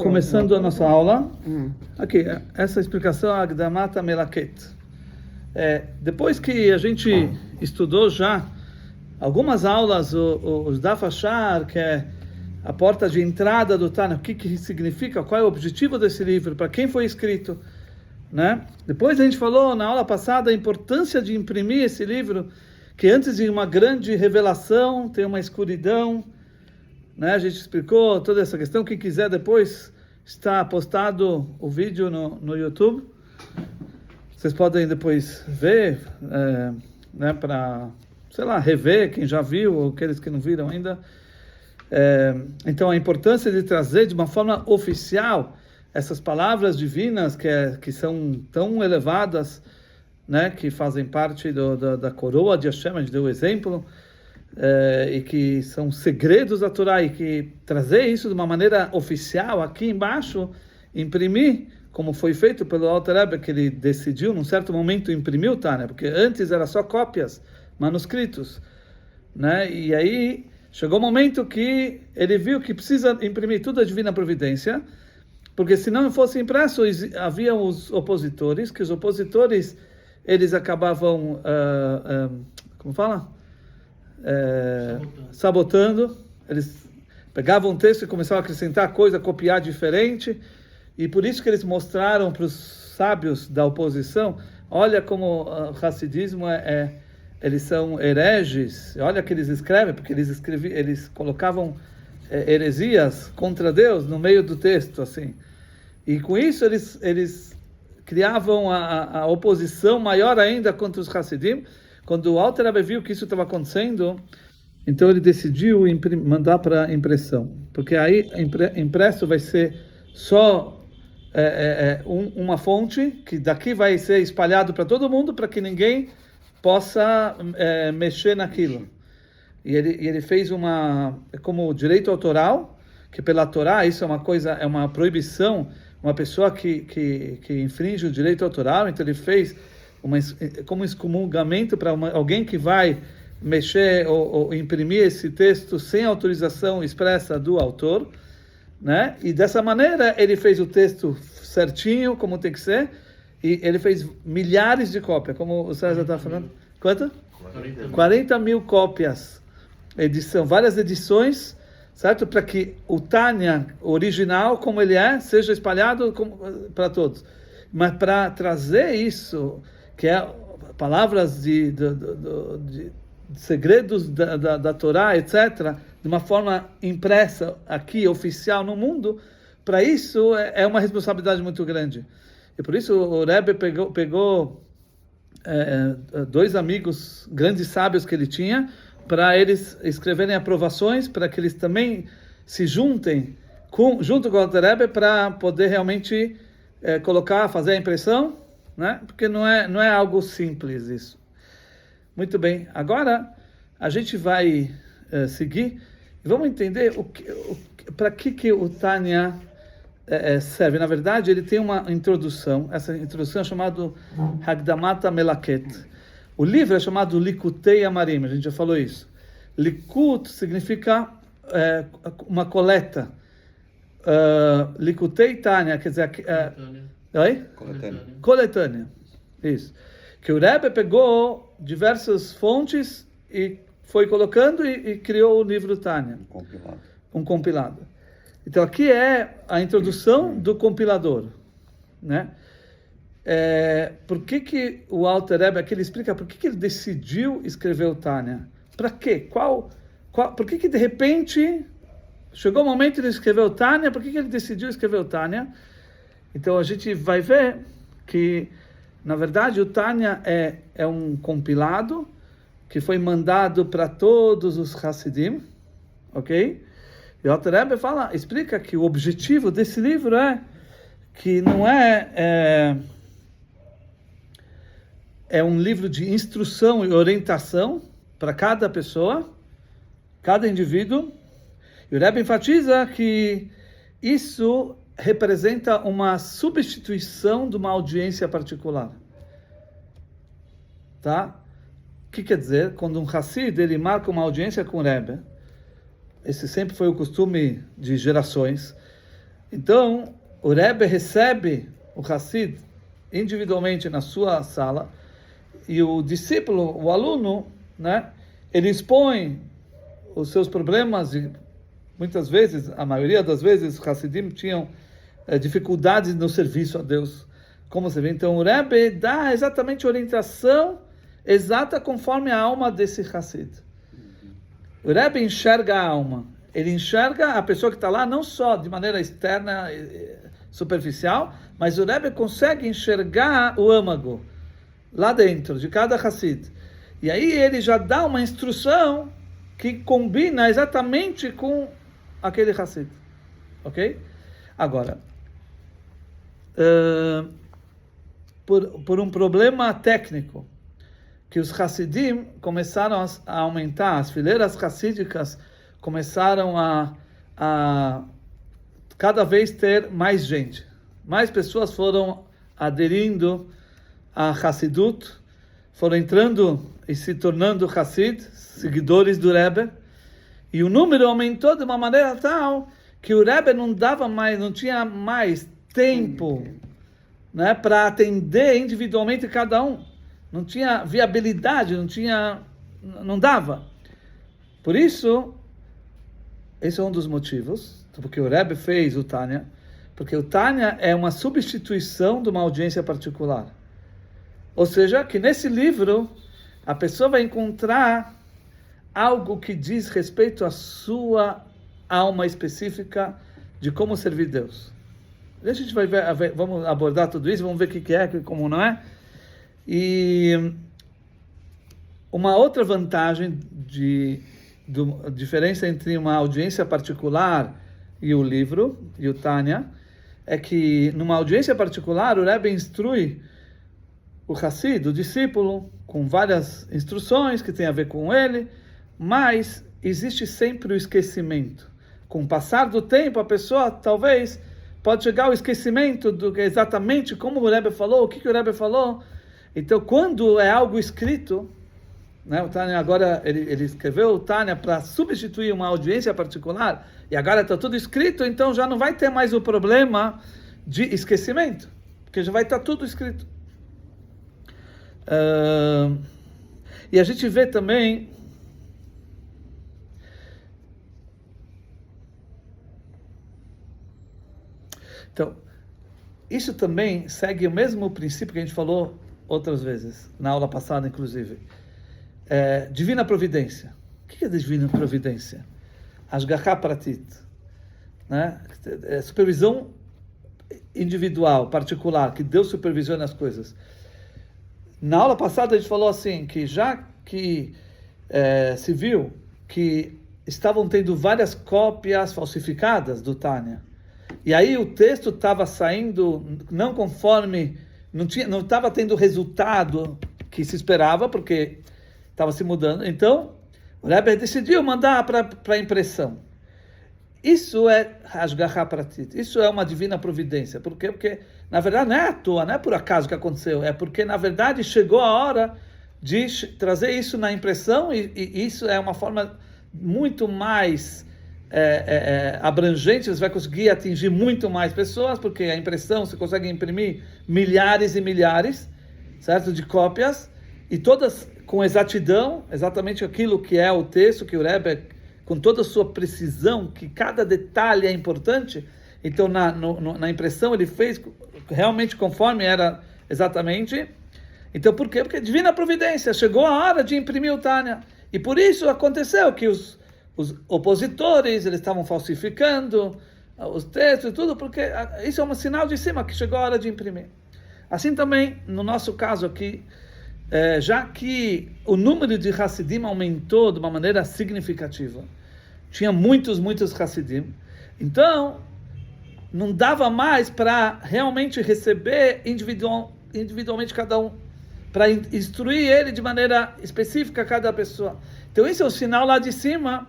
Começando a nossa aula, aqui, essa explicação é Akdamat Melaket. Depois que a gente estudou já algumas aulas, os Daf Ashar, que é a porta de entrada do Tânia, o que significa, qual é o objetivo desse livro, para quem foi escrito, né? Depois a gente falou na aula passada a importância de imprimir esse livro, que antes de uma grande revelação tem uma escuridão, né? A gente explicou toda essa questão. Quem quiser depois, está postado o vídeo no YouTube. Vocês podem depois ver, né, para, sei lá, rever quem já viu ou aqueles que não viram ainda. Então, a importância de trazer de uma forma oficial essas palavras divinas que são tão elevadas, né, que fazem parte da coroa de Hashem. A gente deu o exemplo. E que são segredos da Torá, e que trazer isso de uma maneira oficial aqui embaixo, imprimir, como foi feito pelo Alter Rebbe, que ele decidiu num certo momento imprimir o Tânia, porque antes era só cópias, manuscritos, né? E aí chegou o momento que ele viu que precisa imprimir tudo a divina providência, porque se não fosse impresso, havia os opositores, que os opositores eles acabavam como fala? Sabotando. Eles pegavam o texto e começavam a acrescentar coisa, copiar diferente, e por isso que eles mostraram para os sábios da oposição: olha como o Hassidismo eles são hereges, olha que eles escrevem, porque eles colocavam heresias contra Deus no meio do texto, assim, e com isso eles criavam a oposição maior ainda contra os Hassidim. Quando o Alter Rebbe viu que isso estava acontecendo, então ele decidiu mandar para impressão, porque aí impresso vai ser só uma fonte, que daqui vai ser espalhado para todo mundo, para que ninguém possa mexer naquilo. E ele fez como direito autoral, que pela Torá isso é uma coisa, é uma proibição, uma pessoa que infringe o direito autoral. Então ele fez como excomungamento para alguém que vai mexer ou imprimir esse texto sem autorização expressa do autor, né? E dessa maneira ele fez o texto certinho, como tem que ser, e ele fez milhares de cópias, como o César está falando. Quanto? 40 mil cópias, várias edições, certo? Para que o Tânia original, como ele seja espalhado para todos. Mas para trazer isso, que é palavras de segredos da Torá, etc., de uma forma impressa aqui, oficial no mundo, para isso é uma responsabilidade muito grande. E por isso o Rebbe pegou dois amigos, grandes sábios que ele tinha, para eles escreverem aprovações, para que eles também se juntem junto com o Alter Rebbe, para poder realmente fazer a impressão, né? Porque não é algo simples isso. Muito bem, agora a gente vai seguir e vamos entender para que o Tânia serve. Na verdade, ele tem uma introdução. Essa introdução é chamada Hakdamat Melaket. O livro é chamado Likutei Amarim, a gente já falou isso. Likut significa uma coleta. Likutei Tânia, quer dizer... Oi? Coletânea. Isso. Que o Rebbe pegou diversas fontes e foi colocando e criou o livro Tânia. Um compilado. Então aqui é a introdução do compilador, né? Por que o Alter Rebbe aqui ele explica por que ele decidiu escrever o Tânia? Para quê? Por que de repente chegou o momento de ele escrever o Tânia? Por que ele decidiu escrever o Tânia? Então a gente vai ver que, na verdade, o Tânia é um compilado que foi mandado para todos os Hassidim, ok? E o Alter Rebbe explica que o objetivo desse livro que não é um livro de instrução e orientação para cada pessoa, cada indivíduo. E o Rebbe enfatiza que isso representa uma substituição de uma audiência particular. Tá? O que quer dizer? Quando um Hassid ele marca uma audiência com o Rebbe, esse sempre foi o costume de gerações, Então, o Rebbe recebe o Hassid individualmente na sua sala, e o discípulo, o aluno, né, ele expõe os seus problemas, e muitas vezes, a maioria das vezes, os Hassidim tinham dificuldades no serviço a Deus. Como você vê, então o Rebbe dá exatamente a orientação exata conforme a alma desse Hassid. O Rebbe enxerga a alma. Ele enxerga a pessoa que está lá não só de maneira externa, superficial, mas o Rebbe consegue enxergar o âmago lá dentro de cada Hassid. E aí ele já dá uma instrução que combina exatamente com aquele Hassid. Ok? Agora, por um problema técnico, que os Hassidim começaram a aumentar, as fileiras hassídicas começaram a cada vez ter mais gente. Mais pessoas foram aderindo a Hassidut, foram entrando e se tornando Hassid, seguidores do Rebbe, e o número aumentou de uma maneira tal que o Rebbe não tinha mais tempo, né, para atender individualmente cada um. Não tinha viabilidade, não dava. Por isso, esse é um dos motivos, porque o Rebbe fez o Tânia, porque o Tânia é uma substituição de uma audiência particular. Ou seja, que nesse livro, a pessoa vai encontrar algo que diz respeito à sua alma específica de como servir Deus. A gente vai ver, vamos abordar tudo isso, vamos ver o que é, como não é. E uma outra vantagem a diferença entre uma audiência particular e o livro, e o Tânia, é que numa audiência particular o Rebbe instrui o Hassid, o discípulo, com várias instruções que tem a ver com ele, mas existe sempre o esquecimento. Com o passar do tempo, a pessoa talvez pode chegar ao esquecimento do que exatamente como o Rebbe falou, o que o Rebbe falou. Então, quando é algo escrito, né, o Tânia agora, ele escreveu o Tânia para substituir uma audiência particular, e agora está tudo escrito, então já não vai ter mais o problema de esquecimento, porque já vai estar tudo escrito. E a gente vê também então, isso também segue o mesmo princípio que a gente falou outras vezes, na aula passada, inclusive. Divina providência. O que é divina providência? Ashgacha pratit. Né? Supervisão individual, particular, que Deus supervisiona as coisas. Na aula passada a gente falou assim, que já que se viu que estavam tendo várias cópias falsificadas do Tânia, e aí o texto estava saindo não conforme, não estava tendo o resultado que se esperava, porque estava se mudando. Então, o Rebbe decidiu mandar para impressão. Isso é Hashgacha Pratit, isso é uma divina providência. Por quê? Porque, na verdade, não é à toa, não é por acaso que aconteceu, é porque, na verdade, chegou a hora de trazer isso na impressão, e isso é uma forma muito mais abrangente, você vai conseguir atingir muito mais pessoas, porque a impressão, você consegue imprimir milhares e milhares, certo, de cópias, e todas com exatidão, exatamente aquilo que é o texto, que o Rebbe, com toda a sua precisão, que cada detalhe é importante. Então na impressão ele fez realmente conforme era exatamente. Então por quê? Porque é divina providência, chegou a hora de imprimir o Tânia, e por isso aconteceu que os opositores, eles estavam falsificando os textos e tudo, porque isso é um sinal de cima, que chegou a hora de imprimir. Assim também, no nosso caso aqui, já que o número de Hassidim aumentou de uma maneira significativa, tinha muitos Hassidim, então não dava mais para realmente receber individualmente cada um, para instruir ele de maneira específica cada pessoa. Então esse é o sinal lá de cima,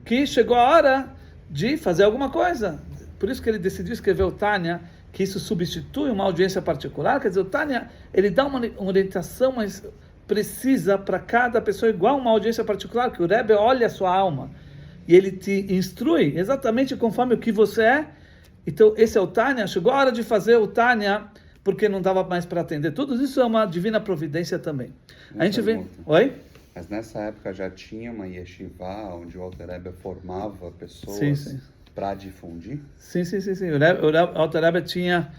que chegou a hora de fazer alguma coisa. Por isso que ele decidiu escrever o Tânia, que isso substitui uma audiência particular. Quer dizer, o Tânia, ele dá uma orientação mais precisa para cada pessoa, igual uma audiência particular, que o Rebbe olha a sua alma, e ele te instrui exatamente conforme o que você é, Então, esse é o Tânia, chegou a hora de fazer o Tânia, porque não dava mais para atender. Tudo isso é uma divina providência também. A gente vê... Oi? Mas nessa época já tinha uma yeshiva, onde o Alter Rebbe formava pessoas para difundir? Sim. O Alter Rebbe tinha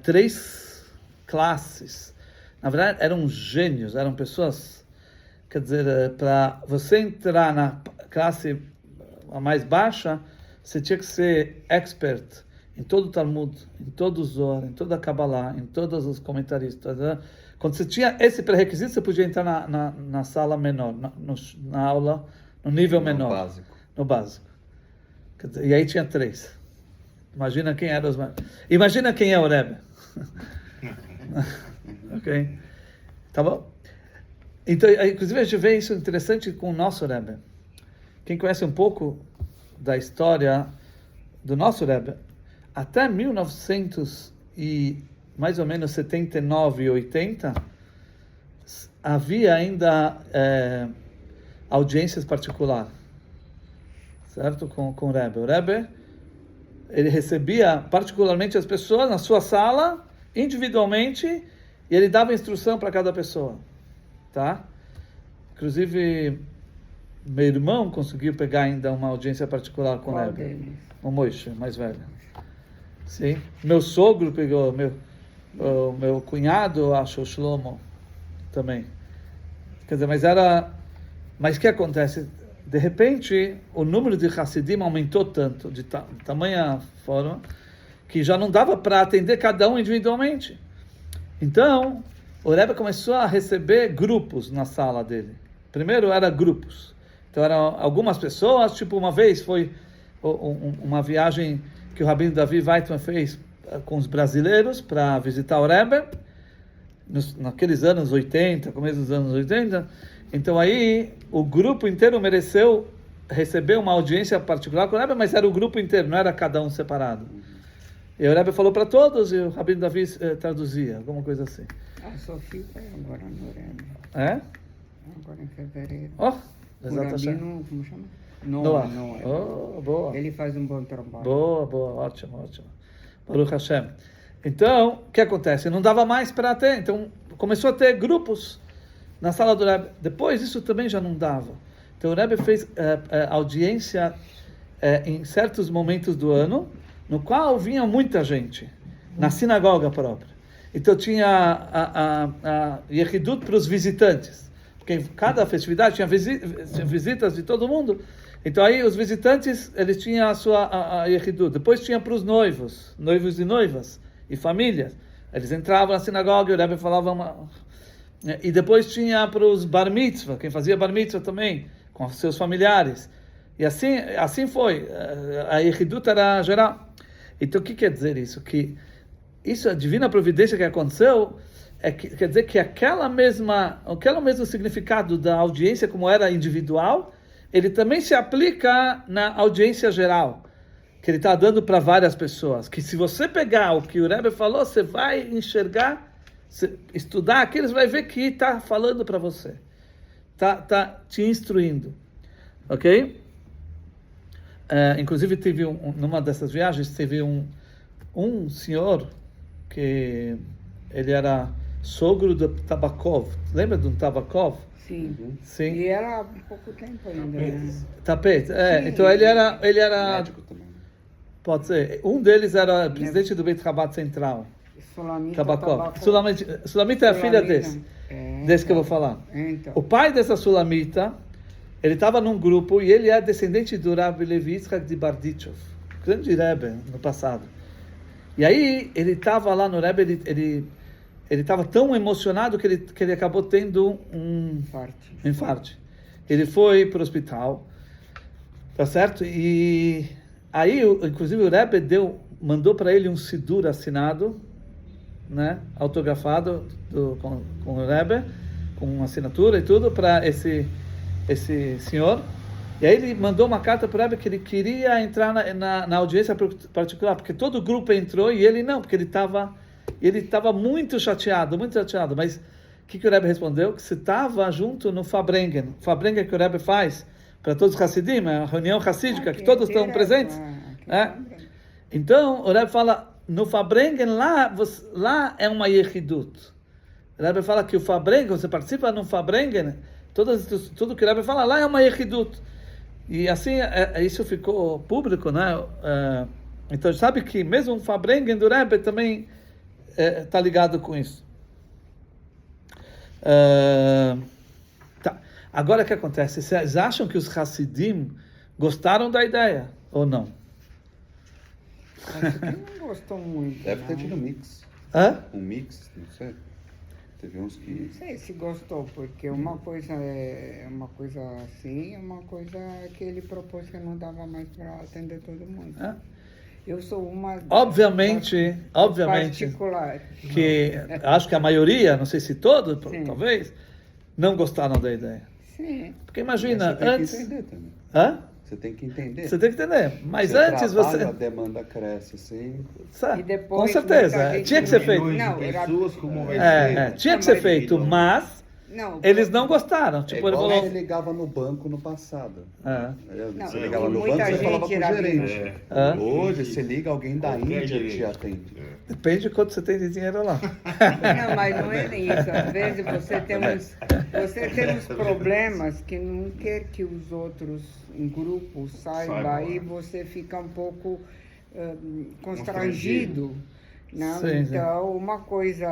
3 classes. Na verdade, eram gênios, eram pessoas... Quer dizer, para você entrar na classe a mais baixa, você tinha que ser expert em todo o Talmud, em todo o Zohar, em toda a Kabbalah, em todos os comentaristas. Né? Quando você tinha esse pré-requisito, você podia entrar na sala menor, na aula, no nível menor. Básico. No básico. Quer dizer, e aí tinha 3. Imagina quem era os... Imagina quem é o Rebbe. Ok? Tá bom? Então, inclusive, a gente vê isso interessante com o nosso Rebbe. Quem conhece um pouco da história do nosso Rebbe, até 1900 e mais ou menos 79 e 80, havia ainda audiências particulares, certo? Com o Rebbe. O Rebbe, ele recebia particularmente as pessoas na sua sala, individualmente, e ele dava instrução para cada pessoa. Tá? Inclusive, meu irmão conseguiu pegar ainda uma audiência particular com o Rebbe. O Moishe, mais velho. Sim. Meu sogro pegou, o meu cunhado, acho, o Shlomo, também. Quer dizer, mas o que acontece? De repente, o número de Hassidim aumentou tanto, de tamanha forma, que já não dava para atender cada um individualmente. Então, o Rebbe começou a receber grupos na sala dele. Primeiro era grupos. Então eram algumas pessoas, tipo uma vez foi uma viagem que o Rabino Davi Weitman fez com os brasileiros para visitar o Rebbe, naqueles anos 80, começo dos anos 80. Então aí o grupo inteiro mereceu receber uma audiência particular com o Rebbe, mas era o grupo inteiro, não era cada um separado. E o Rebbe falou para todos e o Rabino Davi traduzia, alguma coisa assim. A Sofia vai agora no Rebbe. É? Agora em fevereiro. Oh, o Rabino, como chama? Noah. Oh, boa. Ele faz um bom trabalho. Boa, ótimo. Baruch Hashem. Então, o que acontece? Não dava mais para ter, então começou a ter grupos na sala do Rebbe. Depois isso também já não dava. Então o Rebbe fez audiência em certos momentos do ano, no qual vinha muita gente, na sinagoga própria. Então tinha a Yehidut para os visitantes, porque em cada festividade tinha visitas de todo mundo. Então aí os visitantes, eles tinham a sua Yehidut. Depois tinha para os noivos e noivas, e famílias. Eles entravam na sinagoga e o Rebbe falava E depois tinha para os bar mitzvah, quem fazia bar mitzvah também, com seus familiares. E assim foi. A Yehidut era geral. Então o que quer dizer isso? Que isso, a divina providência que aconteceu, quer dizer que aquele mesmo significado da audiência como era individual, ele também se aplica na audiência geral, que ele está dando para várias pessoas. Que se você pegar o que o Rebbe falou, você vai enxergar, estudar aquilo, você vai ver que está falando para você. Tá te instruindo. Ok? Inclusive, numa dessas viagens, teve um senhor que ele era sogro do Tabakov. Lembra do Tabakov? Sim. Sim. E era há pouco tempo ainda. Tapete. Então ele era Médico também. Pode ser. Um deles era presidente do Beit Rabat Central. Sulamita Tabakov. Sulamita é a filha desse que eu vou falar. Então. O pai dessa Sulamita, ele estava num grupo e ele é descendente do Rabbi Levi Yitzhak de Bardichov, grande Rebbe no passado. E aí ele estava lá no Rebbe, ele estava tão emocionado que ele acabou tendo um infarto. Ele foi para o hospital, tá certo? E aí, inclusive, o Rebbe mandou para ele um sidur assinado, né, autografado com o Rebbe, com assinatura e tudo, para esse senhor. E aí ele mandou uma carta para o Rebbe que ele queria entrar na audiência particular, porque todo o grupo entrou e ele não, porque ele estava muito chateado, mas o que o Rebbe respondeu? Que você estava junto no Fabrengen que o Rebbe faz para todos os Hassidim, a reunião hassídica, que todos estão presentes. Então, o Rebbe fala, no Fabrengen, lá é uma Yechidut. O Rebbe fala que o Fabrengen, você participa no Fabrengen, tudo que o Rebbe fala, lá é uma Yechidut. E assim, isso ficou público, né? Então, sabe que mesmo o Fabrengen do Rebbe também está ligado com isso. Tá. Agora, o que acontece? Vocês acham que os Hassidim gostaram da ideia, ou não? Acho que não gostou muito. Deve ter não. tido um mix. Hã? Um mix, não sei. Teve uns que... Não sei se gostou, porque uma coisa é uma coisa assim, uma coisa que ele propôs que não dava mais para atender todo mundo. Hã? Eu sou uma Obviamente, particular. que acho que a maioria, não sei se todos, Sim. talvez, não gostaram da ideia. Sim. Porque imagina, Você tem antes... que entender também. Hã? Você tem que entender. Você tem que entender. Mas Você antes trabalha, você... a demanda cresce, assim. Sabe? E depois, Com certeza, muita gente tinha que ser não- feito. Não, era... pessoas, como vai Tinha Não, que ser mas- feito, mas Não, eles não gostaram. É Tipo, ele igual falou... você ligava no banco no passado. Não, Você e ligava no muita banco, você falava com gente o era gerente. Hã? Hoje, você liga alguém da Qualquer Índia que te gerente. atende. Depende de quanto você tem de dinheiro lá. Não, mas não é nem isso. Às vezes você tem uns problemas que não quer que os outros em grupo saibam, Saibam, aí né? você fica um pouco constrangido. Não? Sim, sim. Então, uma coisa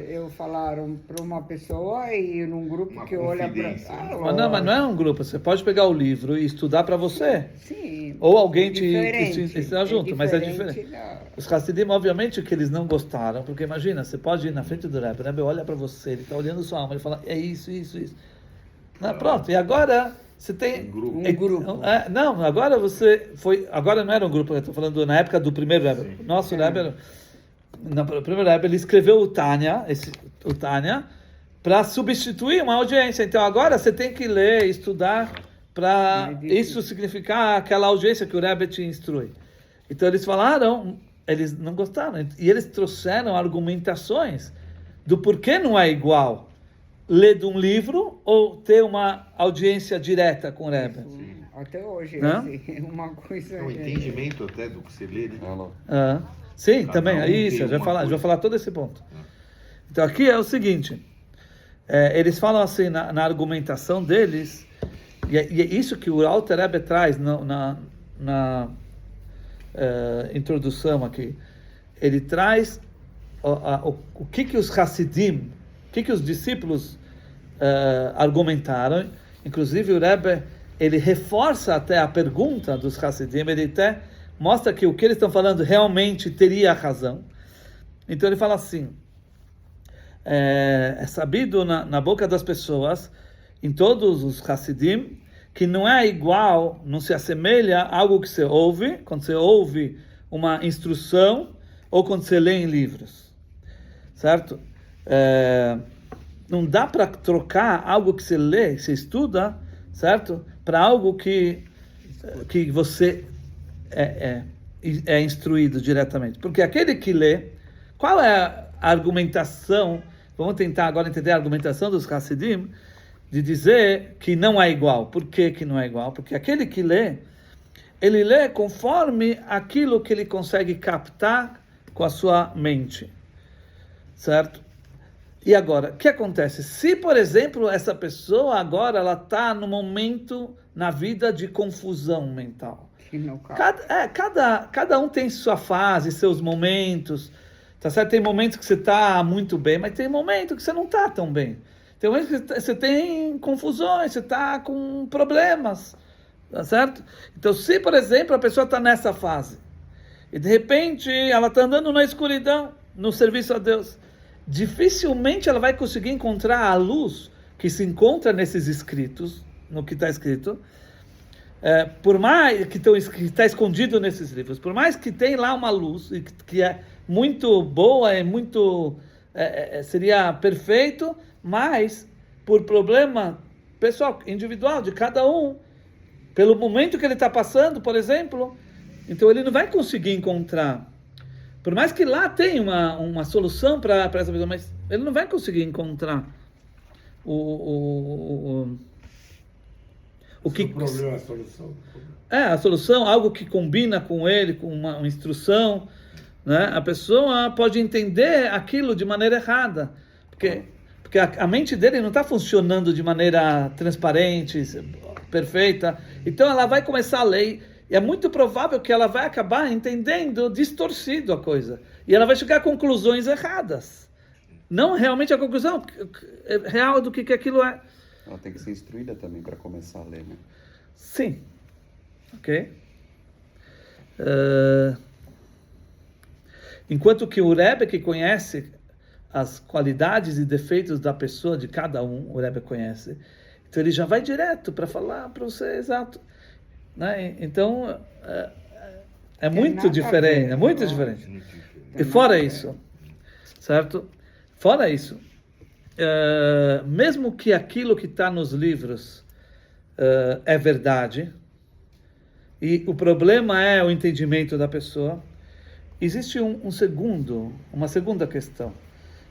eu falaram para uma pessoa e num grupo Uma que olha para... confidência, né? Mas não é um grupo. Você pode pegar o livro e estudar para você. Sim. Ou alguém te diferente, ensinar junto, mas é diferente. da- Os Hassidim, obviamente, que eles não gostaram, porque imagina, você pode ir na frente do Rebbe, o Rebbe olha para você, ele está olhando sua alma, ele fala, é isso. Não, pronto, e agora você tem... grupo. Um grupo. Não, agora você foi... Agora não era um grupo, eu estou falando na época do primeiro Rebbe. Nosso Rebbe era... No primeiro Rebbe, ele escreveu o Tânia, para substituir uma audiência. Então agora você tem que ler, estudar, para isso significar aquela audiência que o Rebbe te instrui. Então eles falaram, eles não gostaram, e eles trouxeram argumentações do porquê não é igual ler de um livro ou ter uma audiência direta com o Rebbe. Até hoje, Não? assim, uma coisa... É um entendimento até do que você lê, né? Sim, Cada também, um é isso, tem a gente uma vai coisa. falar todo esse ponto. Então aqui é o seguinte, eles falam assim na argumentação deles, e é isso que o Alter Rebbe traz na introdução aqui. Ele traz o que os Hassidim, o que os discípulos argumentaram. Inclusive o Rebbe, ele reforça até a pergunta dos Hassidim, ele até mostra que o que eles estão falando realmente teria razão. Então ele fala assim, é sabido na boca das pessoas, em todos os Hassidim, que não é igual, não se assemelha a algo que você ouve, quando você ouve uma instrução, ou quando você lê em livros. Certo? Não dá para trocar algo que você lê, que você estuda, certo? Para algo que você é instruído diretamente. Porque aquele que lê, qual é a argumentação? Vamos tentar agora entender a argumentação dos Hassidim, de dizer que não é igual. Por que não é igual? Porque aquele que lê, ele lê conforme aquilo que ele consegue captar com a sua mente. Certo? E agora, o que acontece? Se, por exemplo, essa pessoa agora ela está no momento na vida de confusão mental. Cada um tem sua fase, seus momentos, tá certo? Tem momentos que você está muito bem, mas tem momentos que você não está tão bem. Tem momentos que você tem confusões, você está com problemas, tá certo? Então, se, por exemplo, a pessoa está nessa fase, e de repente ela está andando na escuridão, no serviço a Deus, dificilmente ela vai conseguir encontrar a luz que se encontra nesses escritos, no que está escrito, por mais que está escondido nesses livros, por mais que tem lá uma luz que é muito boa, seria perfeito, mas por problema pessoal, individual de cada um, pelo momento que ele está passando, por exemplo, então ele não vai conseguir encontrar. Por mais que lá tenha uma solução para essa pessoa, mas ele não vai conseguir encontrar o o que problema, a solução. a solução, algo que combina com ele, com uma instrução, né? A pessoa pode entender aquilo de maneira errada, porque a mente dele não está funcionando de maneira transparente, perfeita. Então ela vai começar a ler e é muito provável que ela vai acabar entendendo distorcido a coisa e ela vai chegar a conclusões erradas, não realmente a conclusão real do que aquilo é. Ela tem que ser instruída também para começar a ler, né? Sim, ok. Enquanto que o Rebbe, que conhece as qualidades e defeitos da pessoa, de cada um, o Rebbe conhece, então ele já vai direto para falar para você exato, né? Então é muito diferente, é muito diferente. E fora isso, certo? Fora isso, mesmo que aquilo que está nos livros é verdade, e o problema é o entendimento da pessoa, existe uma segunda questão,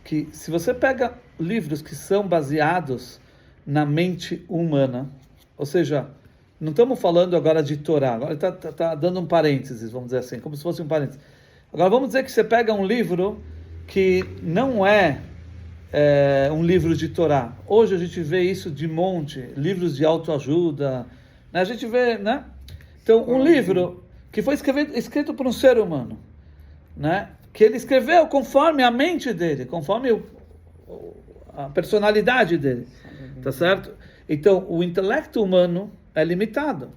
que se você pega livros que são baseados na mente humana, ou seja, não estamos falando agora de Torá, agora está dando um parênteses, vamos dizer assim, como se fosse um parênteses. Agora vamos dizer que você pega um livro que não é um livro de Torá. Hoje a gente vê isso de monte, livros de autoajuda, né? A gente vê, né? Então, um livro que foi escrito por um ser humano, né? Que ele escreveu conforme a mente dele, conforme a personalidade dele, tá certo? Então, o intelecto humano é limitado.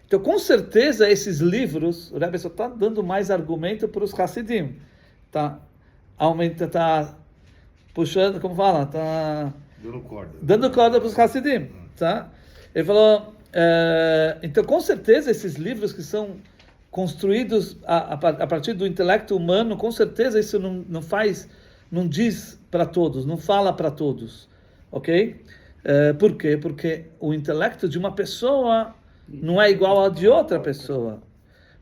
Então, com certeza, esses livros, o Rebbe só está dando mais argumento para os Hassidim, tá puxando, como fala, tá dando corda para os Hassidim, tá? Ele falou, então, com certeza, esses livros que são construídos a partir do intelecto humano, com certeza isso não diz para todos, não fala para todos, ok? Por quê? Porque o intelecto de uma pessoa não é igual ao de outra pessoa,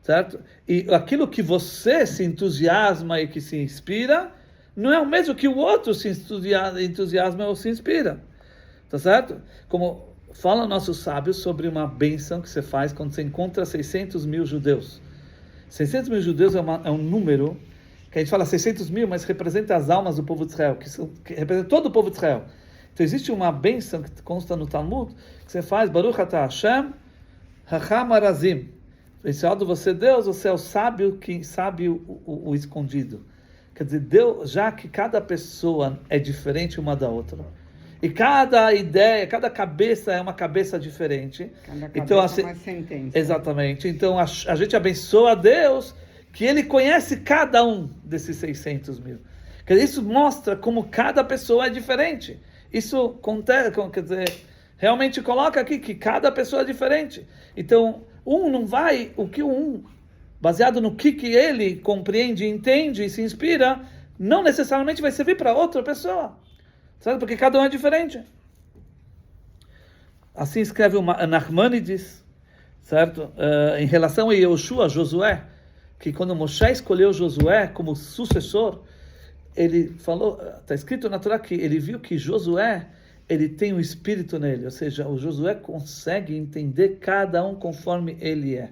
certo? E aquilo que você se entusiasma e que se inspira, não é o mesmo que o outro se entusiasma ou se inspira, tá certo? Como falam nossos sábios sobre uma bênção que você faz quando você encontra 600 mil judeus. 600 mil judeus é um número que a gente fala 600 mil, mas representa as almas do povo de Israel, que representa todo o povo de Israel. Então existe uma bênção que consta no Talmud, que você faz, Baruch atah Hashem, Hacham Arazim. Abençoado você, Deus, você é o sábio que sabe o escondido. Quer dizer, Deus, já que cada pessoa é diferente uma da outra, e cada ideia, cada cabeça é uma cabeça diferente. Cada então, cabeça é uma sentença. Exatamente. Então, a gente abençoa a Deus que Ele conhece cada um desses 600 mil. Quer dizer, isso mostra como cada pessoa é diferente. Isso quer dizer, realmente coloca aqui que cada pessoa é diferente. Então, baseado no que ele compreende, entende e se inspira, não necessariamente vai servir para outra pessoa. Certo? Porque cada um é diferente. Assim escreve o Nachmanides, certo? Em relação a Yoshua, Josué, que quando Moshe escolheu Josué como sucessor, ele falou, está escrito na Torá que ele viu que Josué, ele tem um espírito nele, ou seja, o Josué consegue entender cada um conforme ele é.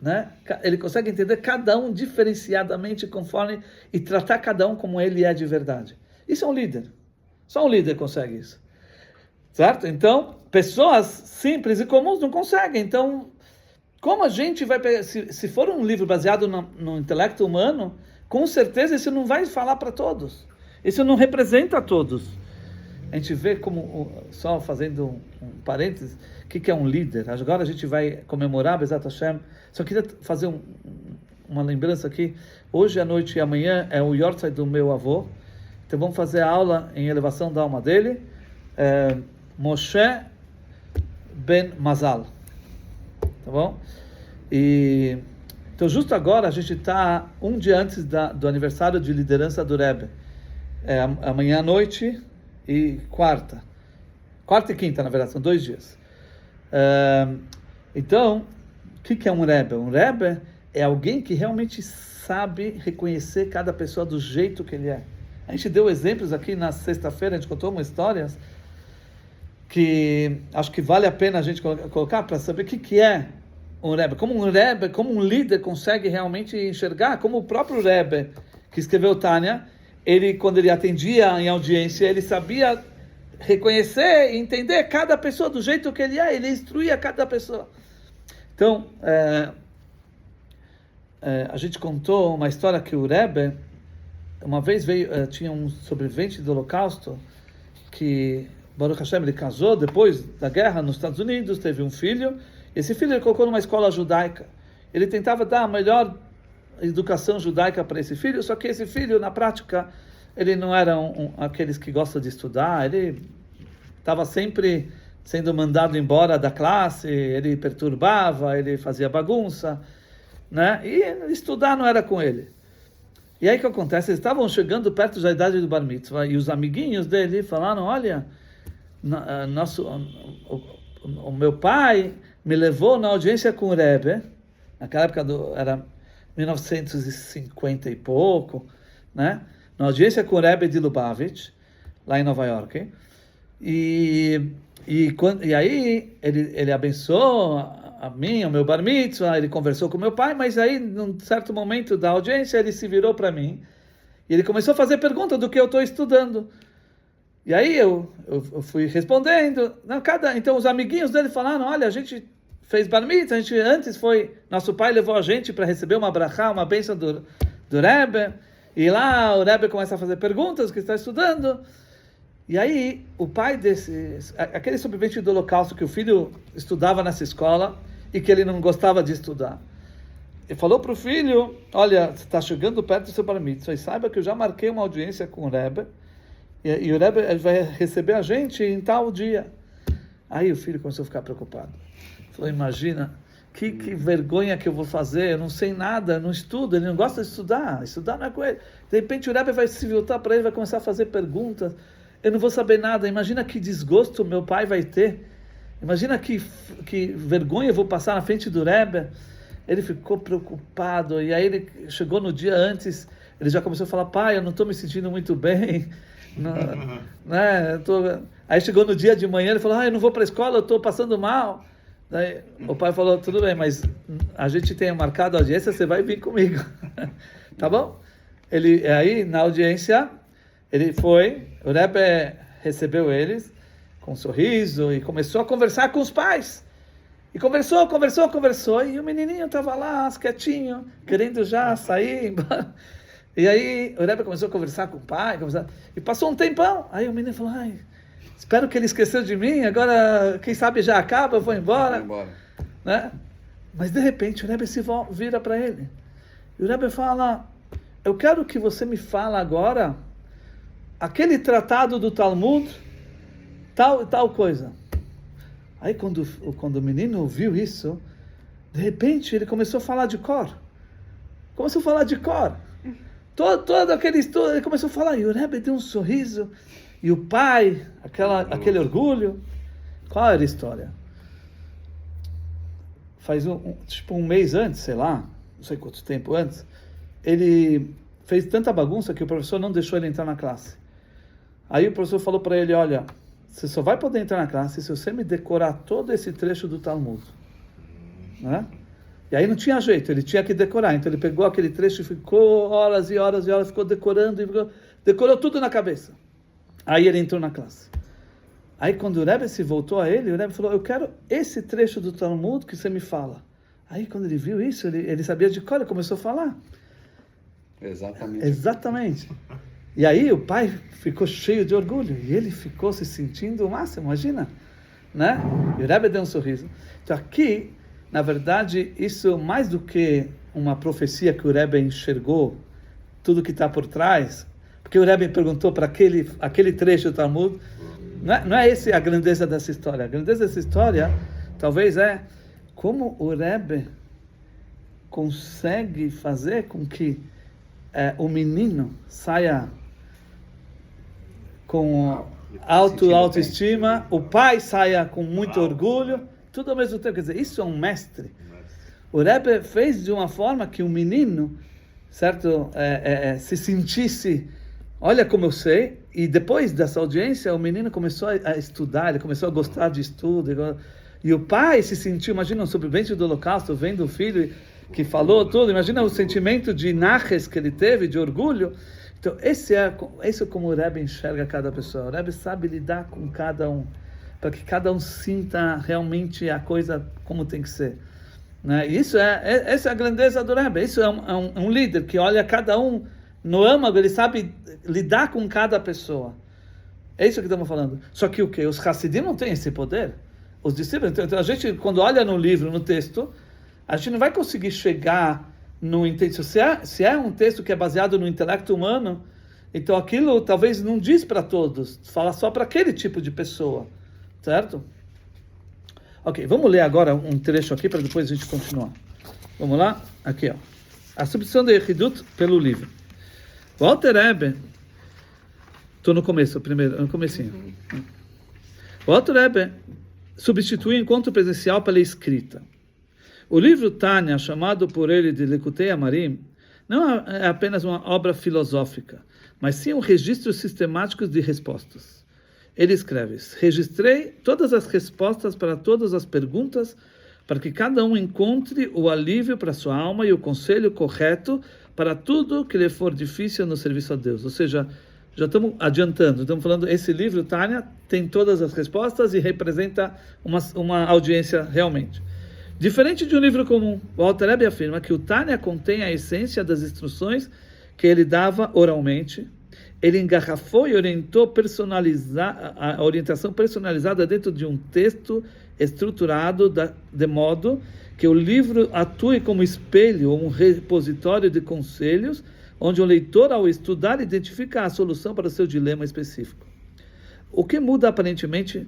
Né? Ele consegue entender cada um diferenciadamente conforme e tratar cada um como ele é de verdade. Isso é um líder. Só um líder consegue isso. Certo? Então, pessoas simples e comuns não conseguem. Então, como a gente vai pegar... Se for um livro baseado no intelecto humano, com certeza isso não vai falar para todos. Isso não representa a todos. A gente vê como, só fazendo um parênteses, o que é um líder. Agora a gente vai comemorar Bezat Hashem. Só queria fazer uma lembrança aqui. Hoje à noite e amanhã é o Yortzeit do meu avô. Então vamos fazer a aula em elevação da alma dele. Moshe Ben Mazal. Tá bom? Então justo agora a gente está um dia antes do aniversário de liderança do Rebbe. Amanhã à noite e quarta e quinta, na verdade, são 2 dias. Então, o que é um Rebbe? Um Rebbe é alguém que realmente sabe reconhecer cada pessoa do jeito que ele é. A gente deu exemplos aqui na sexta-feira, a gente contou umas histórias que acho que vale a pena a gente colocar para saber o que é um Rebbe, como um líder consegue realmente enxergar, como o próprio Rebbe que escreveu Tânia, ele, quando ele atendia em audiência, ele sabia reconhecer e entender cada pessoa do jeito que ele instruía cada pessoa. Então, a gente contou uma história que o Rebbe, uma vez tinha um sobrevivente do Holocausto, que Baruch Hashem, ele casou depois da guerra nos Estados Unidos, teve um filho, esse filho ele colocou numa escola judaica. Ele tentava dar a melhor educação judaica para esse filho, só que esse filho, na prática, ele não era aqueles que gostam de estudar, ele estava sempre sendo mandado embora da classe, ele perturbava, ele fazia bagunça, né? E estudar não era com ele. E aí o que acontece? Eles estavam chegando perto da idade do Bar Mitzvah, e os amiguinhos dele falaram, olha, o meu pai me levou na audiência com o Rebbe, naquela época era 1950 e pouco, né? Na audiência com o Rebbe de Lubavitch, lá em Nova York, e aí ele abençoou a mim, o meu bar mitzvah, ele conversou com meu pai, mas aí, num certo momento da audiência, ele se virou para mim, e ele começou a fazer pergunta do que eu estou estudando. E aí eu fui respondendo. Então os amiguinhos dele falaram, olha, a gente fez bar mitzvah, nosso pai levou a gente para receber uma brachá, uma bênção do Rebbe, e lá o Rebbe começa a fazer perguntas que está estudando. E aí o pai aquele sobrevivente do Holocausto que o filho estudava nessa escola e que ele não gostava de estudar, ele falou para o filho, olha, você está chegando perto do seu bar mitzvah, e saiba que eu já marquei uma audiência com o Rebbe, e o Rebbe vai receber a gente em tal dia. Aí o filho começou a ficar preocupado. Falou, imagina, que vergonha que eu vou fazer, eu não sei nada, não estudo, ele não gosta de estudar não é com ele. De repente o Rebbe vai se voltar para ele, vai começar a fazer perguntas, eu não vou saber nada, imagina que desgosto meu pai vai ter, imagina que vergonha eu vou passar na frente do Rebbe. Ele ficou preocupado, e aí ele chegou no dia antes, ele já começou a falar, pai, eu não estou me sentindo muito bem, né? Aí chegou no dia de manhã, ele falou, eu não vou para a escola, eu estou passando mal. Daí o pai falou, tudo bem, mas a gente tem marcado a audiência, você vai vir comigo. Tá bom? Aí na audiência, ele foi, o Rebbe recebeu eles com um sorriso e começou a conversar com os pais. E conversou, e o menininho estava lá, quietinho, querendo já sair embora. E aí o Rebbe começou a conversar com o pai, e passou um tempão. Aí o menino falou, espero que ele esqueceu de mim, agora, quem sabe já acaba, eu vou embora. Né? Mas de repente o Rebbe se vira para ele. E o Rebbe fala, eu quero que você me fale agora aquele tratado do Talmud, tal coisa. Aí quando o menino ouviu isso, de repente ele começou a falar de cor. Todo aquele estudo, ele começou a falar, e o Rebbe deu um sorriso, e o pai, aquele orgulho. Qual era a história? Faz um mês antes, sei lá, não sei quanto tempo antes, ele fez tanta bagunça que o professor não deixou ele entrar na classe. Aí o professor falou para ele, olha, você só vai poder entrar na classe se você me decorar todo esse trecho do Talmud. Né? E aí não tinha jeito, ele tinha que decorar. Então ele pegou aquele trecho e ficou horas e horas e horas, ficou decorando, decorou tudo na cabeça. Aí ele entrou na classe. Aí quando o Rebbe se voltou a ele, o Rebbe falou, eu quero esse trecho do Talmud que você me fala. Aí quando ele viu isso, ele sabia de cor, ele começou a falar. Exatamente. E aí o pai ficou cheio de orgulho, e ele ficou se sentindo o máximo, imagina, né? E o Rebbe deu um sorriso. Então aqui, na verdade, isso mais do que uma profecia que o Rebbe enxergou, tudo que está por trás, porque o Rebbe perguntou para aquele trecho do Talmud, não é essa a grandeza dessa história. A grandeza dessa história, talvez como o Rebbe consegue fazer com que o menino saia com autoestima, o pai saia com muito orgulho, tudo ao mesmo tempo. Quer dizer, isso é um mestre. O Rebbe fez de uma forma que o menino, certo, se sentisse, olha como eu sei. E depois dessa audiência, o menino começou a estudar, ele começou a gostar de estudo. E o pai se sentiu, imagina, um sobrevivente do Holocausto, vendo o filho que falou tudo, imagina o sentimento de naches que ele teve, de orgulho. Então, esse é como o Rebbe enxerga cada pessoa. O Rebbe sabe lidar com cada um, para que cada um sinta realmente a coisa como tem que ser. Né? E essa é a grandeza do Rebbe. Isso é um líder que olha cada um no âmago, ele sabe lidar com cada pessoa. É isso que estamos falando. Só que o quê? Os Hassidim não têm esse poder. Os discípulos. Então, a gente, quando olha no livro, no texto, a gente não vai conseguir chegar no entendimento. Se é um texto que é baseado no intelecto humano, então aquilo talvez não diz para todos, fala só para aquele tipo de pessoa, certo? Ok, vamos ler agora um trecho aqui para depois a gente continuar. Vamos lá? Aqui, ó. A substituição de Yehidut pelo livro. O Alter Rebbe, estou no começo, no comecinho. O Alter Rebbe substitui o encontro presencial pela escrita. O livro Tânia, chamado por ele de Likutei Amarim, não é apenas uma obra filosófica, mas sim um registro sistemático de respostas. Ele escreve: registrei todas as respostas para todas as perguntas, para que cada um encontre o alívio para sua alma e o conselho correto para tudo que lhe for difícil no serviço a Deus. Ou seja, já estamos adiantando, estamos falando, esse livro Tânia tem todas as respostas e representa uma audiência realmente. Diferente de um livro comum, o Alter Rebbe afirma que o Tânia contém a essência das instruções que ele dava oralmente. Ele engarrafou e orientou a orientação personalizada dentro de um texto estruturado de modo que o livro atue como espelho ou um repositório de conselhos, onde o leitor, ao estudar, identifica a solução para o seu dilema específico. O que muda aparentemente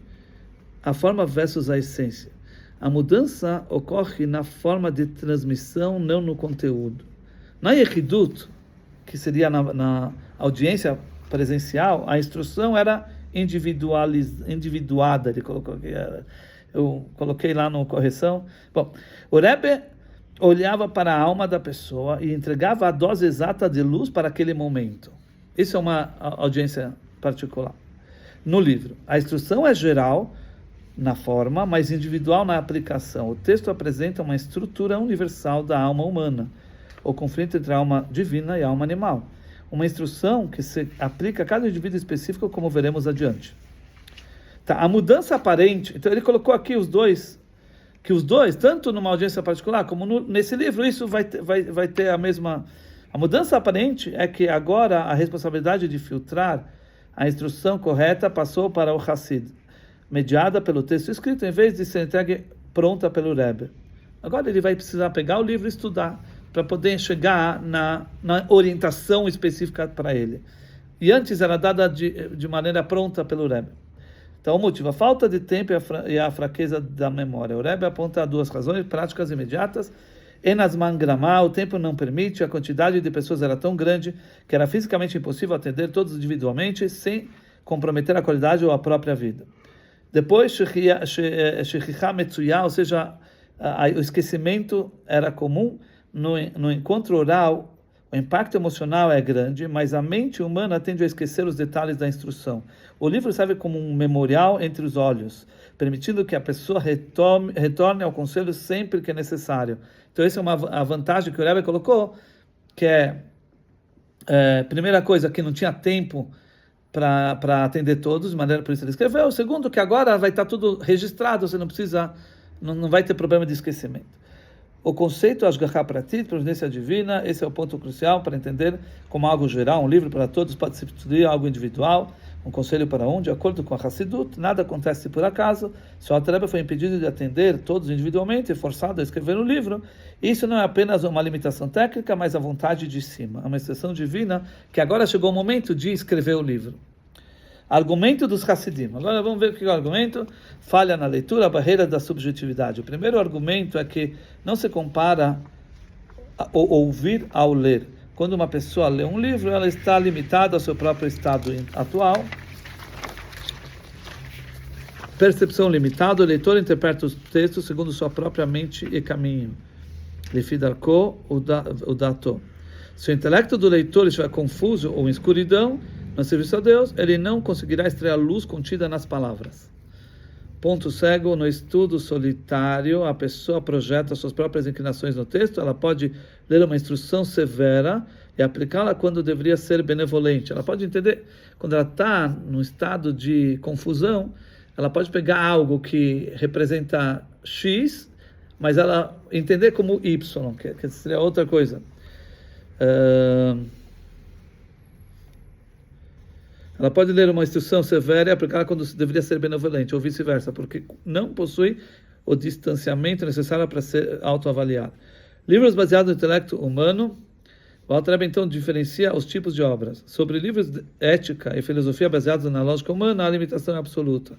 a forma versus a essência? A mudança ocorre na forma de transmissão, não no conteúdo. Na Yehidut, que seria na audiência presencial, a instrução era individuada. Eu coloquei lá na correção. Bom, o Rebbe olhava para a alma da pessoa e entregava a dose exata de luz para aquele momento. Isso é uma audiência particular. No livro, a instrução é geral na forma, mas individual na aplicação. O texto apresenta uma estrutura universal da alma humana, o conflito entre a alma divina e a alma animal. Uma instrução que se aplica a cada indivíduo específico, como veremos adiante. Tá, a mudança aparente, então ele colocou aqui que os dois, tanto numa audiência particular como nesse livro, isso vai ter a mesma... A mudança aparente é que agora a responsabilidade de filtrar a instrução correta passou para o Hassid, mediada pelo texto escrito, em vez de ser entregue pronta pelo Rebbe. Agora ele vai precisar pegar o livro e estudar, para poder chegar na orientação específica para ele. E antes era dada de maneira pronta pelo Rebbe. Então o motivo, a falta de tempo e a fraqueza da memória. O Rebbe aponta duas razões práticas imediatas. Enasman Gramá, o tempo não permite, a quantidade de pessoas era tão grande que era fisicamente impossível atender todos individualmente, sem comprometer a qualidade ou a própria vida. Depois, Shechichá Metsuyá, ou seja, o esquecimento era comum. No encontro oral, o impacto emocional é grande, mas a mente humana tende a esquecer os detalhes da instrução. O livro serve como um memorial entre os olhos, permitindo que a pessoa retorne ao conselho sempre que é necessário. Então, essa é a vantagem que o Rebbe colocou, que primeira coisa, que não tinha tempo para atender todos, de maneira por isso ele escreveu. O segundo, que agora vai estar tudo registrado, você não vai ter problema de esquecimento. O conceito Ashgachá Pratit, providência divina, esse é o ponto crucial para entender como algo geral, um livro para todos pode substituir algo individual, um conselho para um, de acordo com a Hassidut, nada acontece por acaso. Se o Alter Rebbe foi impedido de atender todos individualmente e forçado a escrever um livro, isso não é apenas uma limitação técnica, mas a vontade de cima, uma exceção divina, que agora chegou o momento de escrever o livro. Argumento dos Hassidim. Agora vamos ver o que é o argumento. Falha na leitura, a barreira da subjetividade. O primeiro argumento é que não se compara o ouvir ao ler. Quando uma pessoa lê um livro, ela está limitada ao seu próprio estado atual. Percepção limitada, o leitor interpreta os textos segundo sua própria mente e caminho. Lefidarko o dato. Se o intelecto do leitor estiver confuso ou em escuridão, no serviço a Deus, ele não conseguirá extrair a luz contida nas palavras. Ponto cego, no estudo solitário, a pessoa projeta suas próprias inclinações no texto, ela pode ler uma instrução severa e aplicá-la quando deveria ser benevolente. Ela pode entender, quando ela está num estado de confusão, ela pode pegar algo que representa X, mas ela entender como Y, que seria outra coisa. Ela pode ler uma instrução severa e aplicá-la quando deveria ser benevolente, ou vice-versa, porque não possui o distanciamento necessário para ser autoavaliado. Livros baseados no intelecto humano. O Alter Rebbe, então, diferencia os tipos de obras. Sobre livros de ética e filosofia baseados na lógica humana, a limitação é absoluta.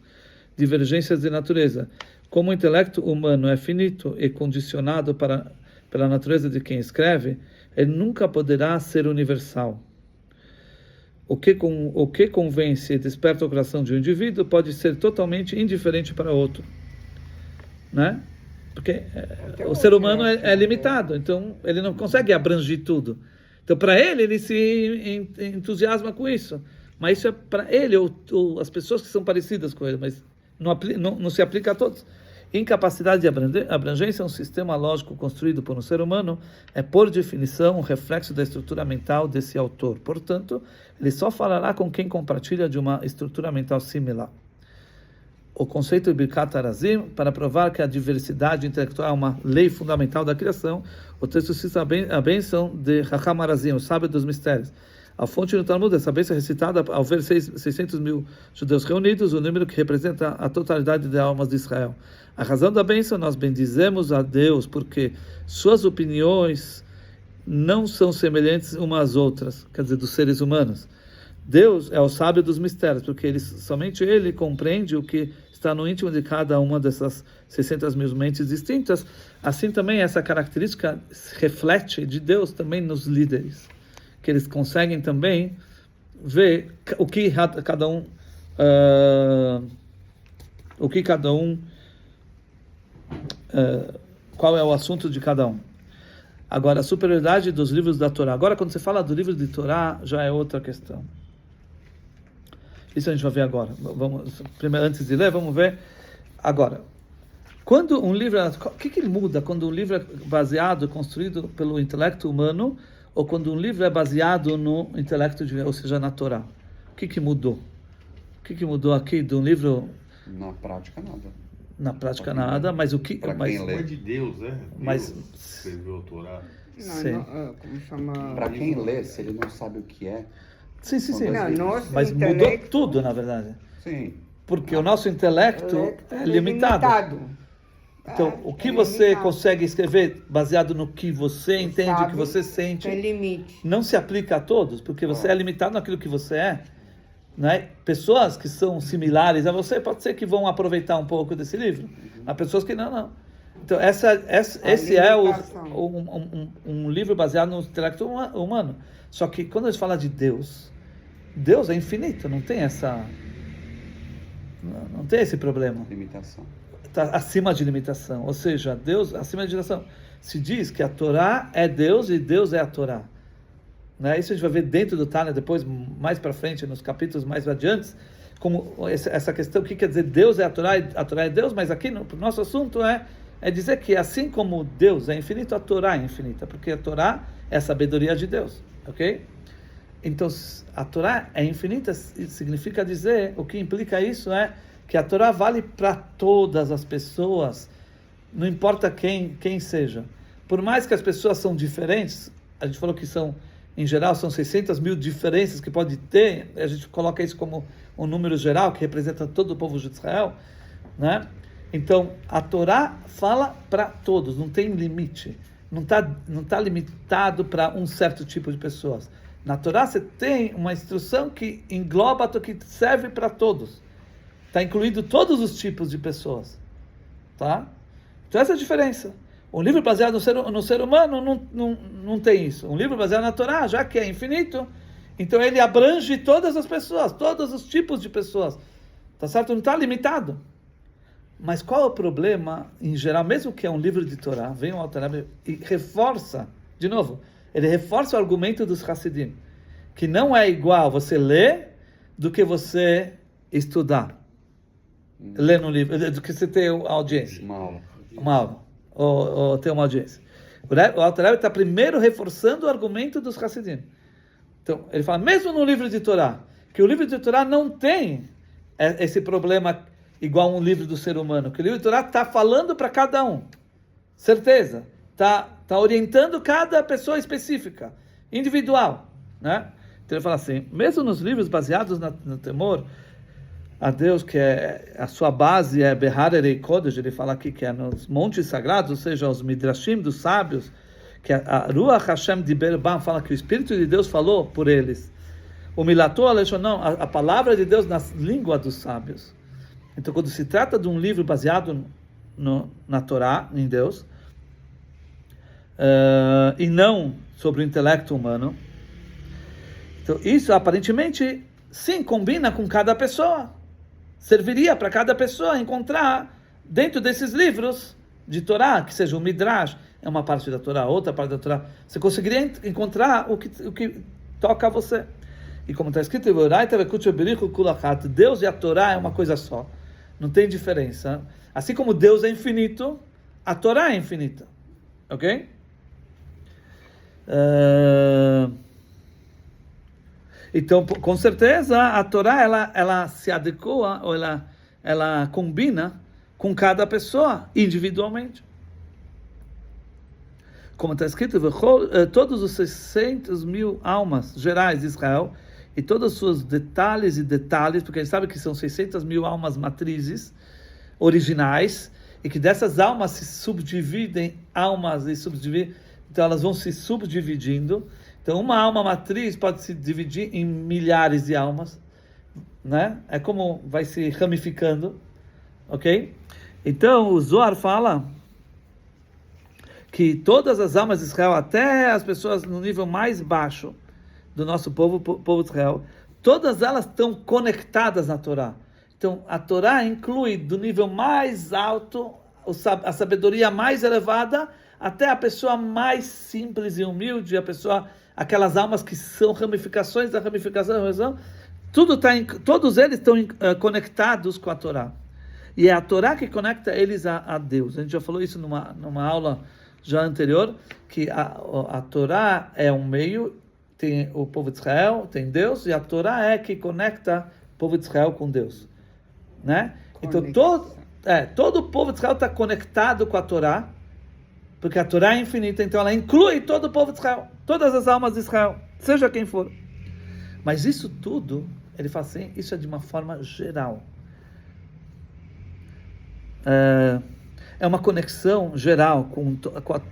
Divergências de natureza. Como o intelecto humano é finito e condicionado pela natureza de quem escreve, ele nunca poderá ser universal. O que convence e desperta o coração de um indivíduo pode ser totalmente indiferente para outro, né? Porque o ser humano é limitado, então ele não consegue abranger tudo. Então, para ele se entusiasma com isso, mas isso é para ele ou as pessoas que são parecidas com ele, mas não se aplica a todos. Incapacidade de abrangência é um sistema lógico construído por um ser humano, é por definição um reflexo da estrutura mental desse autor. Portanto, ele só falará com quem compartilha de uma estrutura mental similar. O conceito de Birkat Harazim, para provar que a diversidade intelectual é uma lei fundamental da criação, o texto cita a bênção de Chacham Harazim, o sábio dos mistérios. A fonte no Talmud, essa bênção é recitada ao ver 600 mil judeus reunidos, o número que representa a totalidade das almas de Israel. A razão da bênção, nós bendizemos a Deus, porque suas opiniões não são semelhantes umas às outras, quer dizer, dos seres humanos. Deus é o sábio dos mistérios, porque somente Ele compreende o que está no íntimo de cada uma dessas 600 mil mentes distintas. Assim também essa característica reflete de Deus também nos líderes, que eles conseguem também ver o que cada um, qual é o assunto de cada um. Agora, a superioridade dos livros da Torá. Agora, quando você fala do livro de Torá, já é outra questão. Isso a gente vai ver agora. Primeiro, antes de ler, vamos ver agora. Quando um livro, o que muda quando um livro é baseado, construído pelo intelecto humano, ou quando um livro é baseado no intelecto divino, ou seja, na Torá? O que mudou? O que mudou aqui de um livro? Na prática, nada. Na prática, nada, mas o que... Para quem lê. É de Deus, né? Mas... Deus escreveu a Torá. Como chama? Para quem lê, se ele não sabe o que é... Sim. Não, mas mudou tudo, na verdade. Sim. Porque o nosso intelecto é limitado. Então, o que você consegue escrever baseado no que você entende, o que você sente, tem limite. Não se aplica a todos, porque você é limitado naquilo que você é. Né? Pessoas que são similares a você, pode ser que vão aproveitar um pouco desse livro. Há pessoas que não. Então, esse é um livro baseado no intelecto humano. Só que quando a gente fala de Deus, Deus é infinito, não tem esse problema. Limitação. Está acima de limitação, ou seja, Deus acima de limitação. Se diz que a Torá é Deus e Deus é a Torá. Né? Isso a gente vai ver dentro do Tânia, depois, mais para frente, nos capítulos mais adiantes, como essa questão, o que quer dizer Deus é a Torá é Deus, mas aqui no nosso assunto é dizer que assim como Deus é infinito, a Torá é infinita, porque a Torá é a sabedoria de Deus, ok? Então, a Torá é infinita, significa dizer, o que implica isso é que a Torá vale para todas as pessoas, não importa quem seja. Por mais que as pessoas são diferentes, a gente falou que em geral, são 600 mil diferenças que pode ter, a gente coloca isso como um número geral, que representa todo o povo de Israel, né? Então, a Torá fala para todos, não tem limite, não tá limitado para um certo tipo de pessoas. Na Torá você tem uma instrução que engloba, que serve para todos. Está incluído todos os tipos de pessoas. Tá? Então essa é a diferença. Um livro baseado no ser humano não tem isso. Um livro baseado na Torá, já que é infinito, então ele abrange todas as pessoas, todos os tipos de pessoas. Tá certo? Não está limitado. Mas qual é o problema, em geral, mesmo que é um livro de Torá, vem o Alter Rebbe e reforça, de novo, ele reforça o argumento dos Hassidim, que não é igual você ler do que você estudar. Ler no livro, do que você ter audiência. Uma aula. Ou ter uma audiência. O Alter Rebbe está primeiro reforçando o argumento dos Hassidim. Então, ele fala, mesmo no livro de Torá, que o livro de Torá não tem esse problema igual um livro do ser humano, que o livro de Torá está falando para cada um. Certeza. Está orientando cada pessoa específica, individual. Né? Então ele fala assim, mesmo nos livros baseados no temor a Deus, que a sua base é Behar Erei Kodesh, ele fala aqui que é nos montes sagrados, ou seja, os Midrashim dos sábios, que a Ruach Hashem Diber Bam fala que o Espírito de Deus falou por eles. O Milato Aleshonam, a palavra de Deus na língua dos sábios. Então, quando se trata de um livro baseado na Torá, em Deus, e não sobre o intelecto humano, então isso aparentemente sim combina com cada pessoa. Serviria para cada pessoa encontrar dentro desses livros de Torá, que seja o Midrash, é uma parte da Torá, outra parte da Torá, você encontrar o que toca a você. E como está escrito, Deus e a Torá é uma coisa só, não tem diferença. Assim como Deus é infinito, a Torá é infinita, ok? Então, com certeza, a Torá ela se adequa, ou ela combina com cada pessoa, individualmente. Como está escrito, todos os 600.000 almas gerais de Israel, e todos os seus detalhes, porque a gente sabe que são 600.000 almas matrizes, originais, e que dessas almas se subdividem, então elas vão se subdividindo. Então, uma alma matriz pode se dividir em milhares de almas, né? É como vai se ramificando, ok? Então, o Zohar fala que todas as almas de Israel, até as pessoas no nível mais baixo do nosso povo de Israel, todas elas estão conectadas na Torá. Então, a Torá inclui do nível mais alto, a sabedoria mais elevada, até a pessoa mais simples e humilde, aquelas almas que são ramificações da ramificação, todos eles estão conectados com a Torá. E é a Torá que conecta eles a Deus. A gente já falou isso numa aula já anterior, que a Torá é um meio, tem o povo de Israel, tem Deus, e a Torá é que conecta o povo de Israel com Deus. Né? Então todo o povo de Israel está conectado com a Torá, porque a Torá é infinita, então ela inclui todo o povo de Israel, todas as almas de Israel, seja quem for. Mas isso tudo, ele fala assim, isso é de uma forma geral. É uma conexão geral com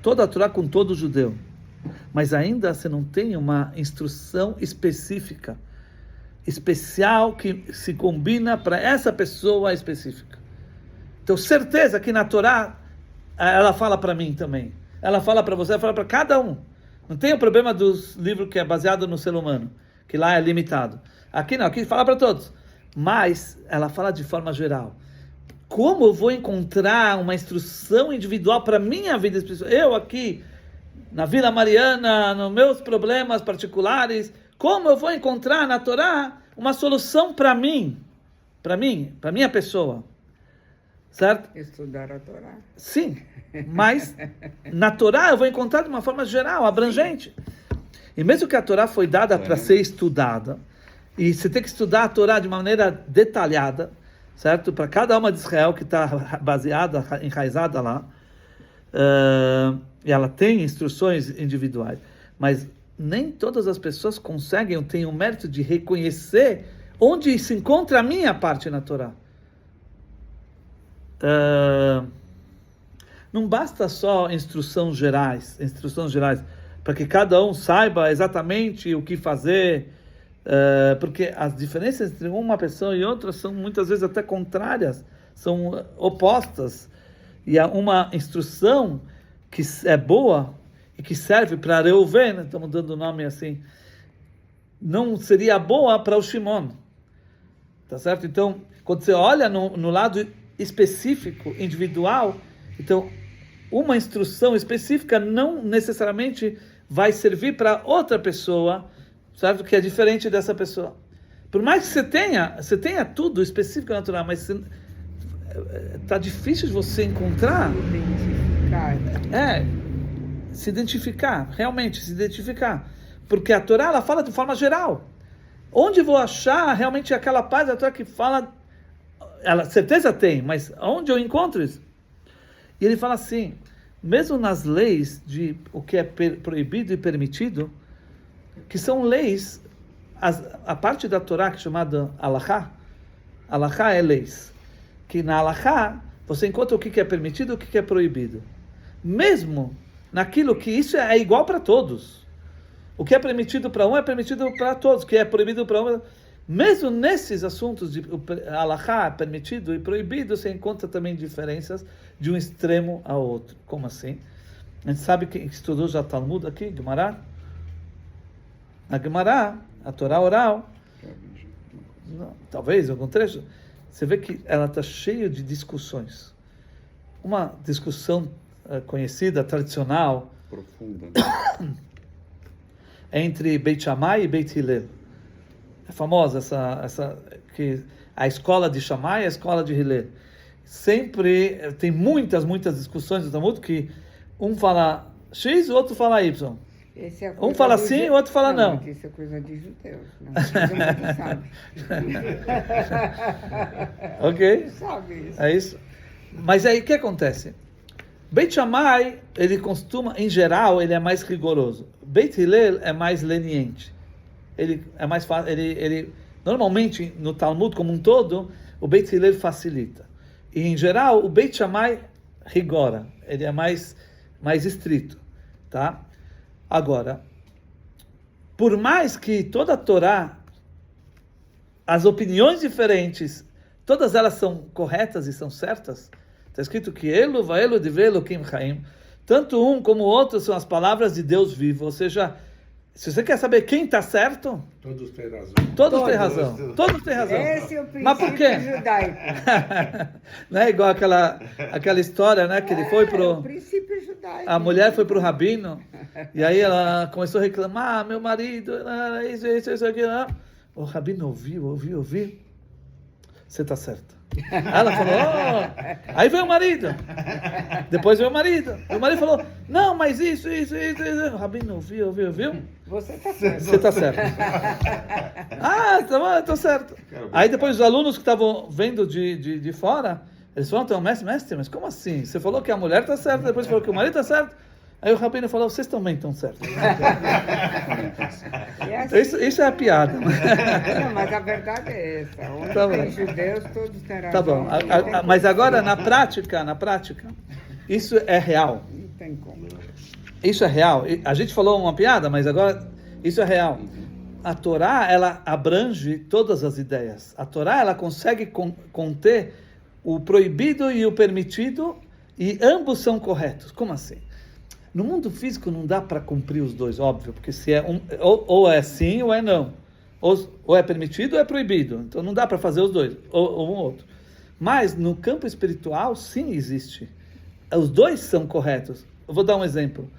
toda a Torá, com todo judeu. Mas ainda você não tem uma instrução específica, especial, que se combina para essa pessoa específica. Então, certeza que na Torá, ela fala para mim também. Ela fala para você, ela fala para cada um. Não tem o problema dos livros que é baseado no ser humano, que lá é limitado. Aqui não, aqui fala para todos. Mas ela fala de forma geral. Como eu vou encontrar uma instrução individual para minha vida espiritual? Eu aqui, na Vila Mariana, nos meus problemas particulares, como eu vou encontrar na Torá uma solução para mim, para minha pessoa? Certo? Estudar a Torá. Sim, mas na Torá eu vou encontrar de uma forma geral, abrangente. E mesmo que a Torá foi dada para ser estudada, e você tem que estudar a Torá de maneira detalhada, certo? Para cada alma de Israel que está baseada, enraizada lá, e ela tem instruções individuais, mas nem todas as pessoas conseguem, têm o mérito de reconhecer onde se encontra a minha parte na Torá. Não basta só instruções gerais, para que cada um saiba exatamente o que fazer, porque as diferenças entre uma pessoa e outra são muitas vezes até contrárias, são opostas, e há uma instrução que é boa e que serve para Reuven, né? Estamos dando o nome assim, não seria boa para o Shimon, tá certo? Então, quando você olha no lado específico, individual, então uma instrução específica não necessariamente vai servir para outra pessoa certo? Que é diferente dessa pessoa. Por mais que você tenha tudo específico na Torá, mas tá difícil de você encontrar. Se identificar, realmente se identificar. Porque a Torá, ela fala de forma geral. Onde vou achar realmente aquela paz da Torá que fala, ela certeza tem, mas onde eu encontro isso? E ele fala assim, mesmo nas leis de o que é proibido e permitido, que são leis, a parte da Torá que é chamada Alahá é leis. Que na Alahá você encontra o que é permitido e o que é proibido. Mesmo naquilo que isso é igual para todos. O que é permitido para um é permitido para todos. O que é proibido para um... Mesmo nesses assuntos de Alahá, permitido e proibido, você encontra também diferenças de um extremo ao outro. Como assim? A gente sabe que estudou já Talmud aqui, Gemara. A Gemara, a Torá oral, não, talvez algum trecho, você vê que ela está cheia de discussões. Uma discussão conhecida, tradicional, profunda, entre Beit Shammai e Beit Hillel. É famosa essa que a escola de Shammai e a escola de Hillel. Sempre tem muitas discussões no Talmud que um fala X, o outro fala Y. Um fala sim, o outro fala não. Isso é coisa de judeus. Não, todo mundo sabe. Ok? Sabe isso. É isso. Mas aí o que acontece? Beit Shammai, ele costuma, em geral, ele é mais rigoroso. Beit Hillel é mais leniente. Ele é mais fácil. Ele normalmente no Talmud como um todo, o Beit Hillel facilita. E em geral, o Beit Shammai rigora. Ele é mais estrito, tá? Agora, por mais que toda a Torá, as opiniões diferentes, todas elas são corretas e são certas. Está escrito que Elu vaelu divrei Elokim chaim. Tanto um como o outro são as palavras de Deus vivo. Ou seja, se você quer saber quem está certo, Todos têm razão. todos têm razão. Todos têm razão. Esse é o Mas por quê? princípio judaico. Não é igual aquela história, né? Que ele foi O princípio judaico. a mulher foi para o rabino, e aí ela começou a reclamar, meu marido, isso, aquilo. O rabino ouviu. Você está certa. Ela falou, aí veio o marido. Depois veio o marido. O marido falou, não, mas isso. O rabino ouviu. Você está certo. Você está certo. Tá bom, eu estou certo. Aí depois os alunos que estavam vendo de fora, eles falaram, então, mestre, mas como assim? Você falou que a mulher está certa, depois falou que o marido está certo. Aí o rabino falou, vocês também estão certos. Isso é a piada. Não, mas a verdade é essa. Onde Tá tem bom. judeus, todos terão. Tá bom. Mas agora, na prática, isso é real. Não tem como. Isso é real. A gente falou uma piada, mas agora isso é real. A Torá, ela abrange todas as ideias. A Torá, ela consegue conter o proibido e o permitido, e ambos são corretos. Como assim? No mundo físico não dá para cumprir os dois, óbvio, porque se é ou é sim ou é não. Ou é permitido ou é proibido. Então não dá para fazer os dois, ou um ou outro. Mas no campo espiritual, sim existe. Os dois são corretos. Eu vou dar um exemplo.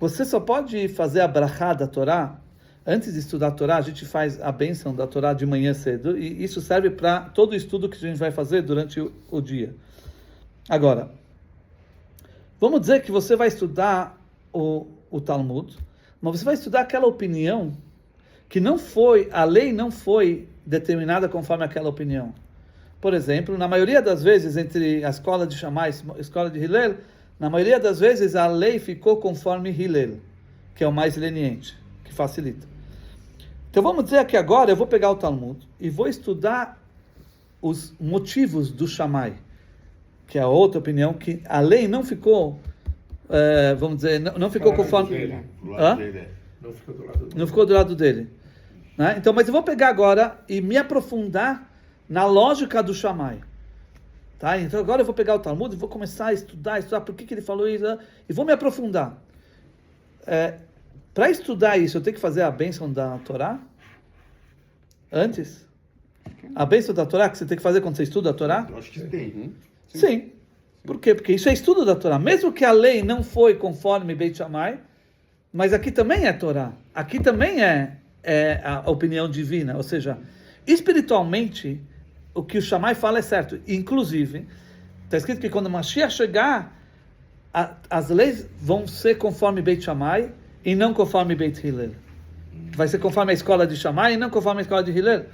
Você só pode fazer a brachá da Torá. Antes de estudar a Torá, a gente faz a bênção da Torá de manhã cedo. E isso serve para todo o estudo que a gente vai fazer durante o dia. Agora, vamos dizer que você vai estudar o Talmud, mas você vai estudar aquela opinião que a lei não foi determinada conforme aquela opinião. Por exemplo, na maioria das vezes, entre a escola de Shammai e a escola de Hillel, na maioria das vezes a lei ficou conforme Hillel, que é o mais leniente, que facilita. Então vamos dizer que agora eu vou pegar o Talmud e vou estudar os motivos do Shammai, que é a outra opinião, que a lei não ficou, vamos dizer, não ficou conforme... Não ficou do lado dele. Né? Então, mas eu vou pegar agora e me aprofundar na lógica do Shammai. Tá? Então agora eu vou pegar o Talmud e vou começar a estudar por que ele falou isso, e vou me aprofundar. Para estudar isso, eu tenho que fazer a bênção da Torá? Antes? A bênção da Torá que você tem que fazer quando você estuda a Torá? Eu acho que tem. Sim. Por quê? Porque isso é estudo da Torá. Mesmo que a lei não foi conforme Beit Shammai, mas aqui também é Torá. Aqui também é é a opinião divina. Ou seja, espiritualmente, o que o Shammai fala é certo. Inclusive, está escrito que quando Mashiach chegar, as leis vão ser conforme Beit Shammai e não conforme Beit Hillel. Vai ser conforme a escola de Shammai e não conforme a escola de Hillel.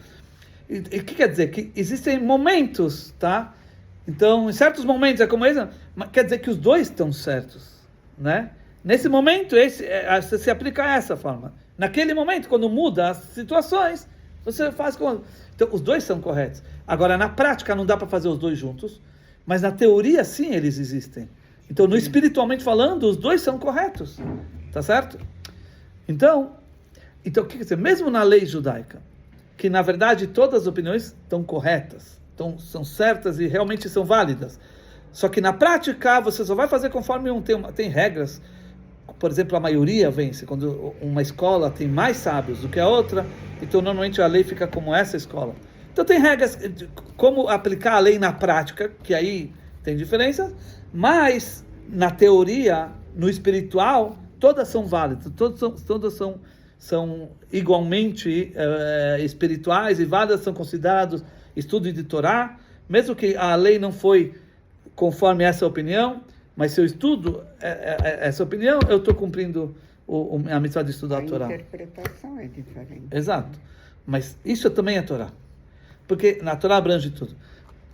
E o que quer dizer? Que existem momentos, tá? Então, em certos momentos é como esse, mas quer dizer que os dois estão certos, né? Nesse momento, você se aplica essa forma. Naquele momento, quando muda as situações, você faz com... Então, os dois são corretos. Agora, na prática, não dá para fazer os dois juntos, mas na teoria, sim, eles existem. Então, no espiritualmente falando, os dois são corretos, tá certo? Então, o que quer dizer? Mesmo na lei judaica, que na verdade todas as opiniões estão corretas, são certas e realmente são válidas. Só que na prática você só vai fazer conforme tem regras. Por exemplo, a maioria vence. Quando uma escola tem mais sábios do que a outra, então normalmente a lei fica como essa escola. Então tem regras de como aplicar a lei na prática, que aí tem diferença, mas na teoria, no espiritual, todas são válidas, todas são igualmente espirituais e válidas, são considerados estudo de Torá, mesmo que a lei não foi conforme essa opinião, mas se eu estudo essa opinião, eu estou cumprindo a mitzvah de estudar a Torá. A interpretação é diferente. Exato. Mas isso também é Torá. Porque na Torá abrange tudo.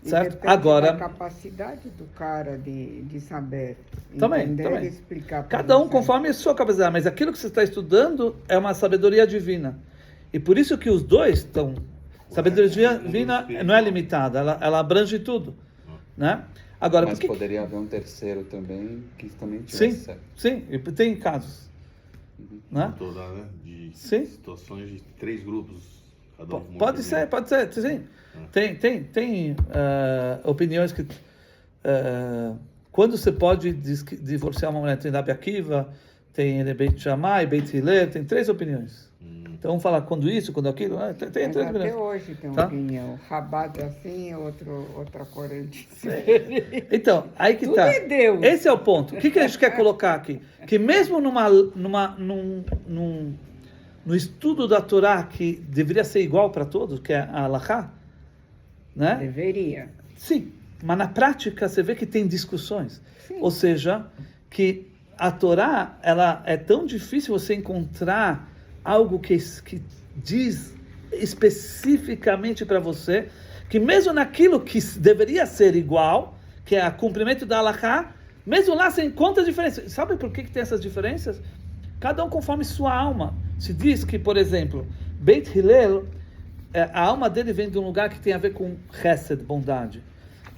Certo? Agora, a capacidade do cara de saber também. e explicar. Cada um conforme a sua capacidade, mas aquilo que você está estudando é uma sabedoria divina. E por isso que os dois estão... Sabedoria divina não é limitada, ela abrange tudo. Né? Agora, mas poderia haver um terceiro também que também tivesse sim, certo. Sim, e tem casos. Né? Toda, né? De sim. Situações de 3 grupos. Cada um pode ser, sim. Tem opiniões que... quando você pode divorciar uma mulher, tem Rabi Akiva, tem Beit Shammai, Beit Hillel, tem 3 opiniões. Então vamos falar quando isso, quando aquilo, tem 3 opiniões. Até hoje tem uma opinião. Rabat assim, outra corrente. Então, aí que tudo tá. É Deus. Esse é o ponto. O que a gente quer colocar aqui? Que mesmo no estudo da Torá, que deveria ser igual para todos, que é a Halachá, né? Deveria. Sim, mas na prática você vê que tem discussões. Sim. Ou seja, que a Torá, ela é tão difícil você encontrar algo que diz especificamente para você, que mesmo naquilo que deveria ser igual, que é o cumprimento da Halachá, mesmo lá você encontra diferenças. Sabe por que tem essas diferenças? Cada um conforme sua alma. Se diz que, por exemplo, Beit Hillel, a alma dele vem de um lugar que tem a ver com Chesed, bondade.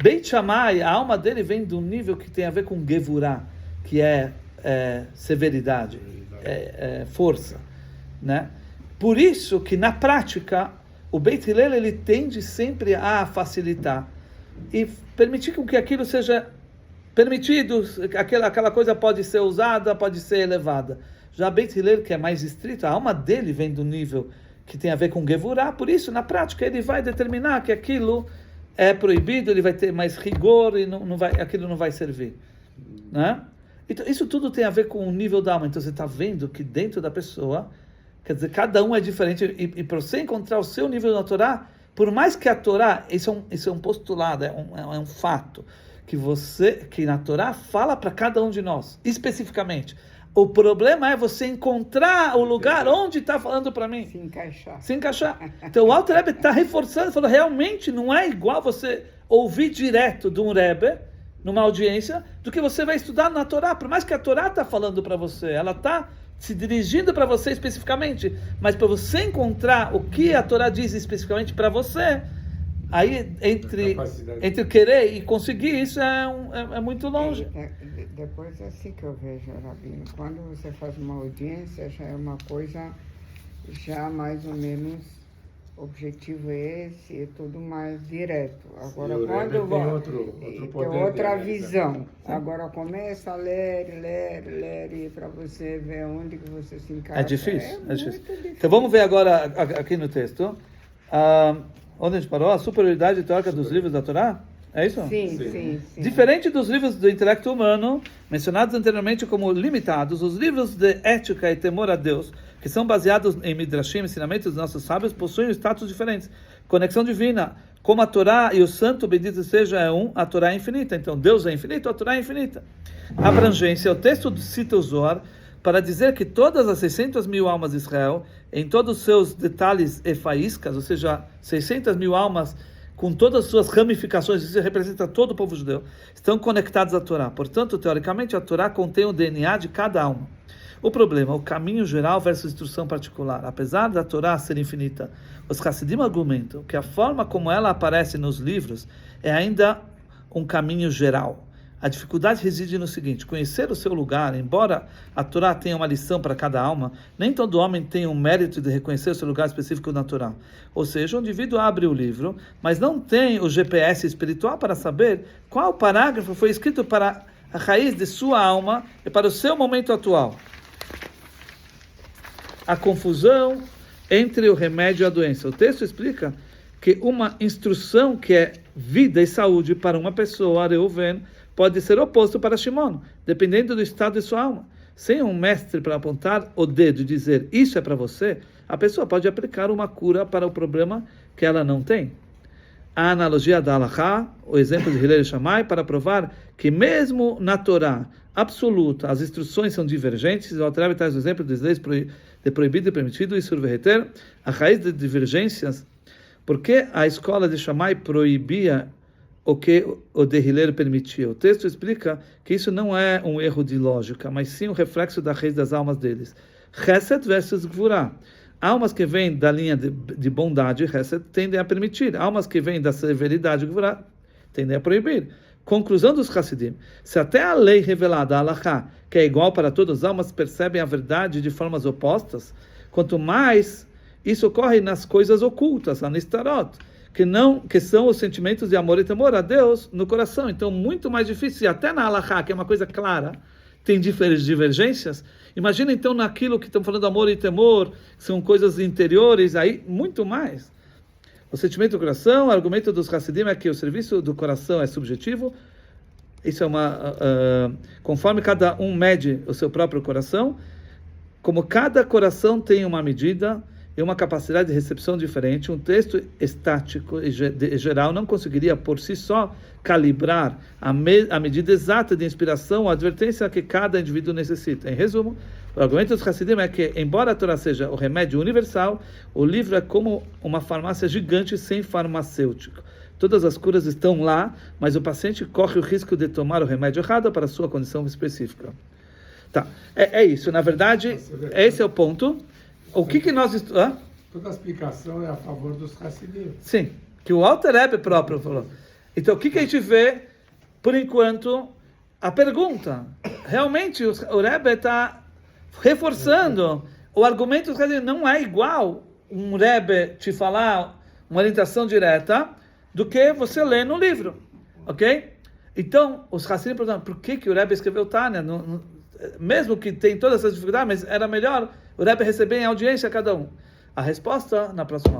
Beit Shammai, a alma dele vem de um nível que tem a ver com Gevurah, que é severidade, força, né? Por isso que na prática o Beit Hillel ele tende sempre a facilitar e permitir que aquilo seja permitido, aquela coisa pode ser usada, pode ser elevada. Já Beit Hillel, que é mais estrito, a alma dele vem do nível que tem a ver com Gevurah, por isso na prática ele vai determinar que aquilo é proibido, ele vai ter mais rigor e aquilo não vai servir, né? Então isso tudo tem a ver com o nível da alma. Então você está vendo que dentro da pessoa, quer dizer, cada um é diferente, e para você encontrar o seu nível na Torá, por mais que a Torá, isso é um postulado, é um fato, que na Torá fala para cada um de nós, especificamente. O problema é você encontrar o lugar onde está falando para mim. Se encaixar. Então o Alter Rebbe está reforçando, falando, realmente não é igual você ouvir direto de um Rebbe, numa audiência, do que você vai estudar na Torá. Por mais que a Torá está falando para você, ela está se dirigindo para você especificamente, mas para você encontrar o que a Torá diz especificamente para você, aí entre querer e conseguir, isso é muito longe. Depois é assim que eu vejo, Rabino. Quando você faz uma audiência, já é uma coisa, já mais ou menos, o objetivo é esse, é tudo mais direto. Agora, quando tem outra visão. Agora começa a ler, e para você ver onde que você se encaixa. É difícil. Então vamos ver agora, aqui no texto, onde a gente parou, a superioridade teórica dos livros da Torá. É isso? Sim. Diferente dos livros do intelecto humano, mencionados anteriormente como limitados, os livros de ética e temor a Deus, que são baseados em Midrashim, ensinamentos dos nossos sábios, possuem status diferentes. Conexão divina, como a Torá e o Santo, bendito seja, é um, a Torá é infinita. Então, Deus é infinito, a Torá é infinita. Abrangência, o texto cita o Zohar para dizer que todas as 600 mil almas de Israel, em todos os seus detalhes e faíscas, ou seja, 600 mil almas com todas as suas ramificações, isso representa todo o povo judeu, estão conectados à Torá. Portanto, teoricamente, a Torá contém o DNA de cada alma. O problema, o caminho geral versus instrução particular. Apesar da Torá ser infinita, os Hassidim argumentam que a forma como ela aparece nos livros é ainda um caminho geral. A dificuldade reside no seguinte: conhecer o seu lugar. Embora a Torá tenha uma lição para cada alma, nem todo homem tem o mérito de reconhecer o seu lugar específico na Torá. Ou seja, o indivíduo abre o livro, mas não tem o GPS espiritual para saber qual parágrafo foi escrito para a raiz de sua alma e para o seu momento atual. A confusão entre o remédio e a doença. O texto explica que uma instrução que é vida e saúde para uma pessoa, Reuven, pode ser oposto para Shimon, dependendo do estado de sua alma. Sem um mestre para apontar o dedo e dizer isso é para você, a pessoa pode aplicar uma cura para o problema que ela não tem. A analogia da Halachá, o exemplo de Hillel e Shammai, para provar que mesmo na Torá absoluta as instruções são divergentes, o Alter Rebbe traz o exemplo das leis de proibido e permitido e surverreter, a raiz de divergências, porque a escola de Shammai proibia o que o de Hillel permitia. O texto explica que isso não é um erro de lógica, mas sim um reflexo da raiz das almas deles. Chesed versus Gvurah. Almas que vêm da linha de bondade, Chesed, tendem a permitir. Almas que vêm da severidade, Gvurah, tendem a proibir. Conclusão dos Hassidim: se até a lei revelada, a Halachá, que é igual para todas as almas, percebem a verdade de formas opostas, quanto mais isso ocorre nas coisas ocultas, a Nistarot, que são os sentimentos de amor e temor a Deus no coração. Então, muito mais difícil, e até na Halachá, que é uma coisa clara, tem divergências. Imagina então naquilo que estamos falando, amor e temor, que são coisas interiores, aí muito mais. O sentimento do coração, o argumento dos Hassidim é que o serviço do coração é subjetivo. Isso é conforme cada um mede o seu próprio coração, como cada coração tem uma medida e uma capacidade de recepção diferente, um texto estático e geral não conseguiria por si só calibrar a medida exata de inspiração ou advertência que cada indivíduo necessita. Em resumo, o argumento dos Hassidim é que, embora a Torá seja o remédio universal, o livro é como uma farmácia gigante sem farmacêutico. Todas as curas estão lá, mas o paciente corre o risco de tomar o remédio errado para a sua condição específica. Tá, é isso. Na verdade, esse é o ponto. O que nós estudamos? Toda a explicação é a favor dos Hassidim. Sim, que o Alter Rebbe próprio falou. Então, o que a gente vê, por enquanto, a pergunta. Realmente, o Rebbe está reforçando o argumento dos Hassidim. Não é igual um Rebbe te falar uma orientação direta do que você lê no livro. Ok? Então, os Hassidim perguntam, por que o Rebbe escreveu Tânia? Mesmo que tem todas essas dificuldades, mas era melhor o Rebbe receber em audiência a cada um. A resposta na próxima.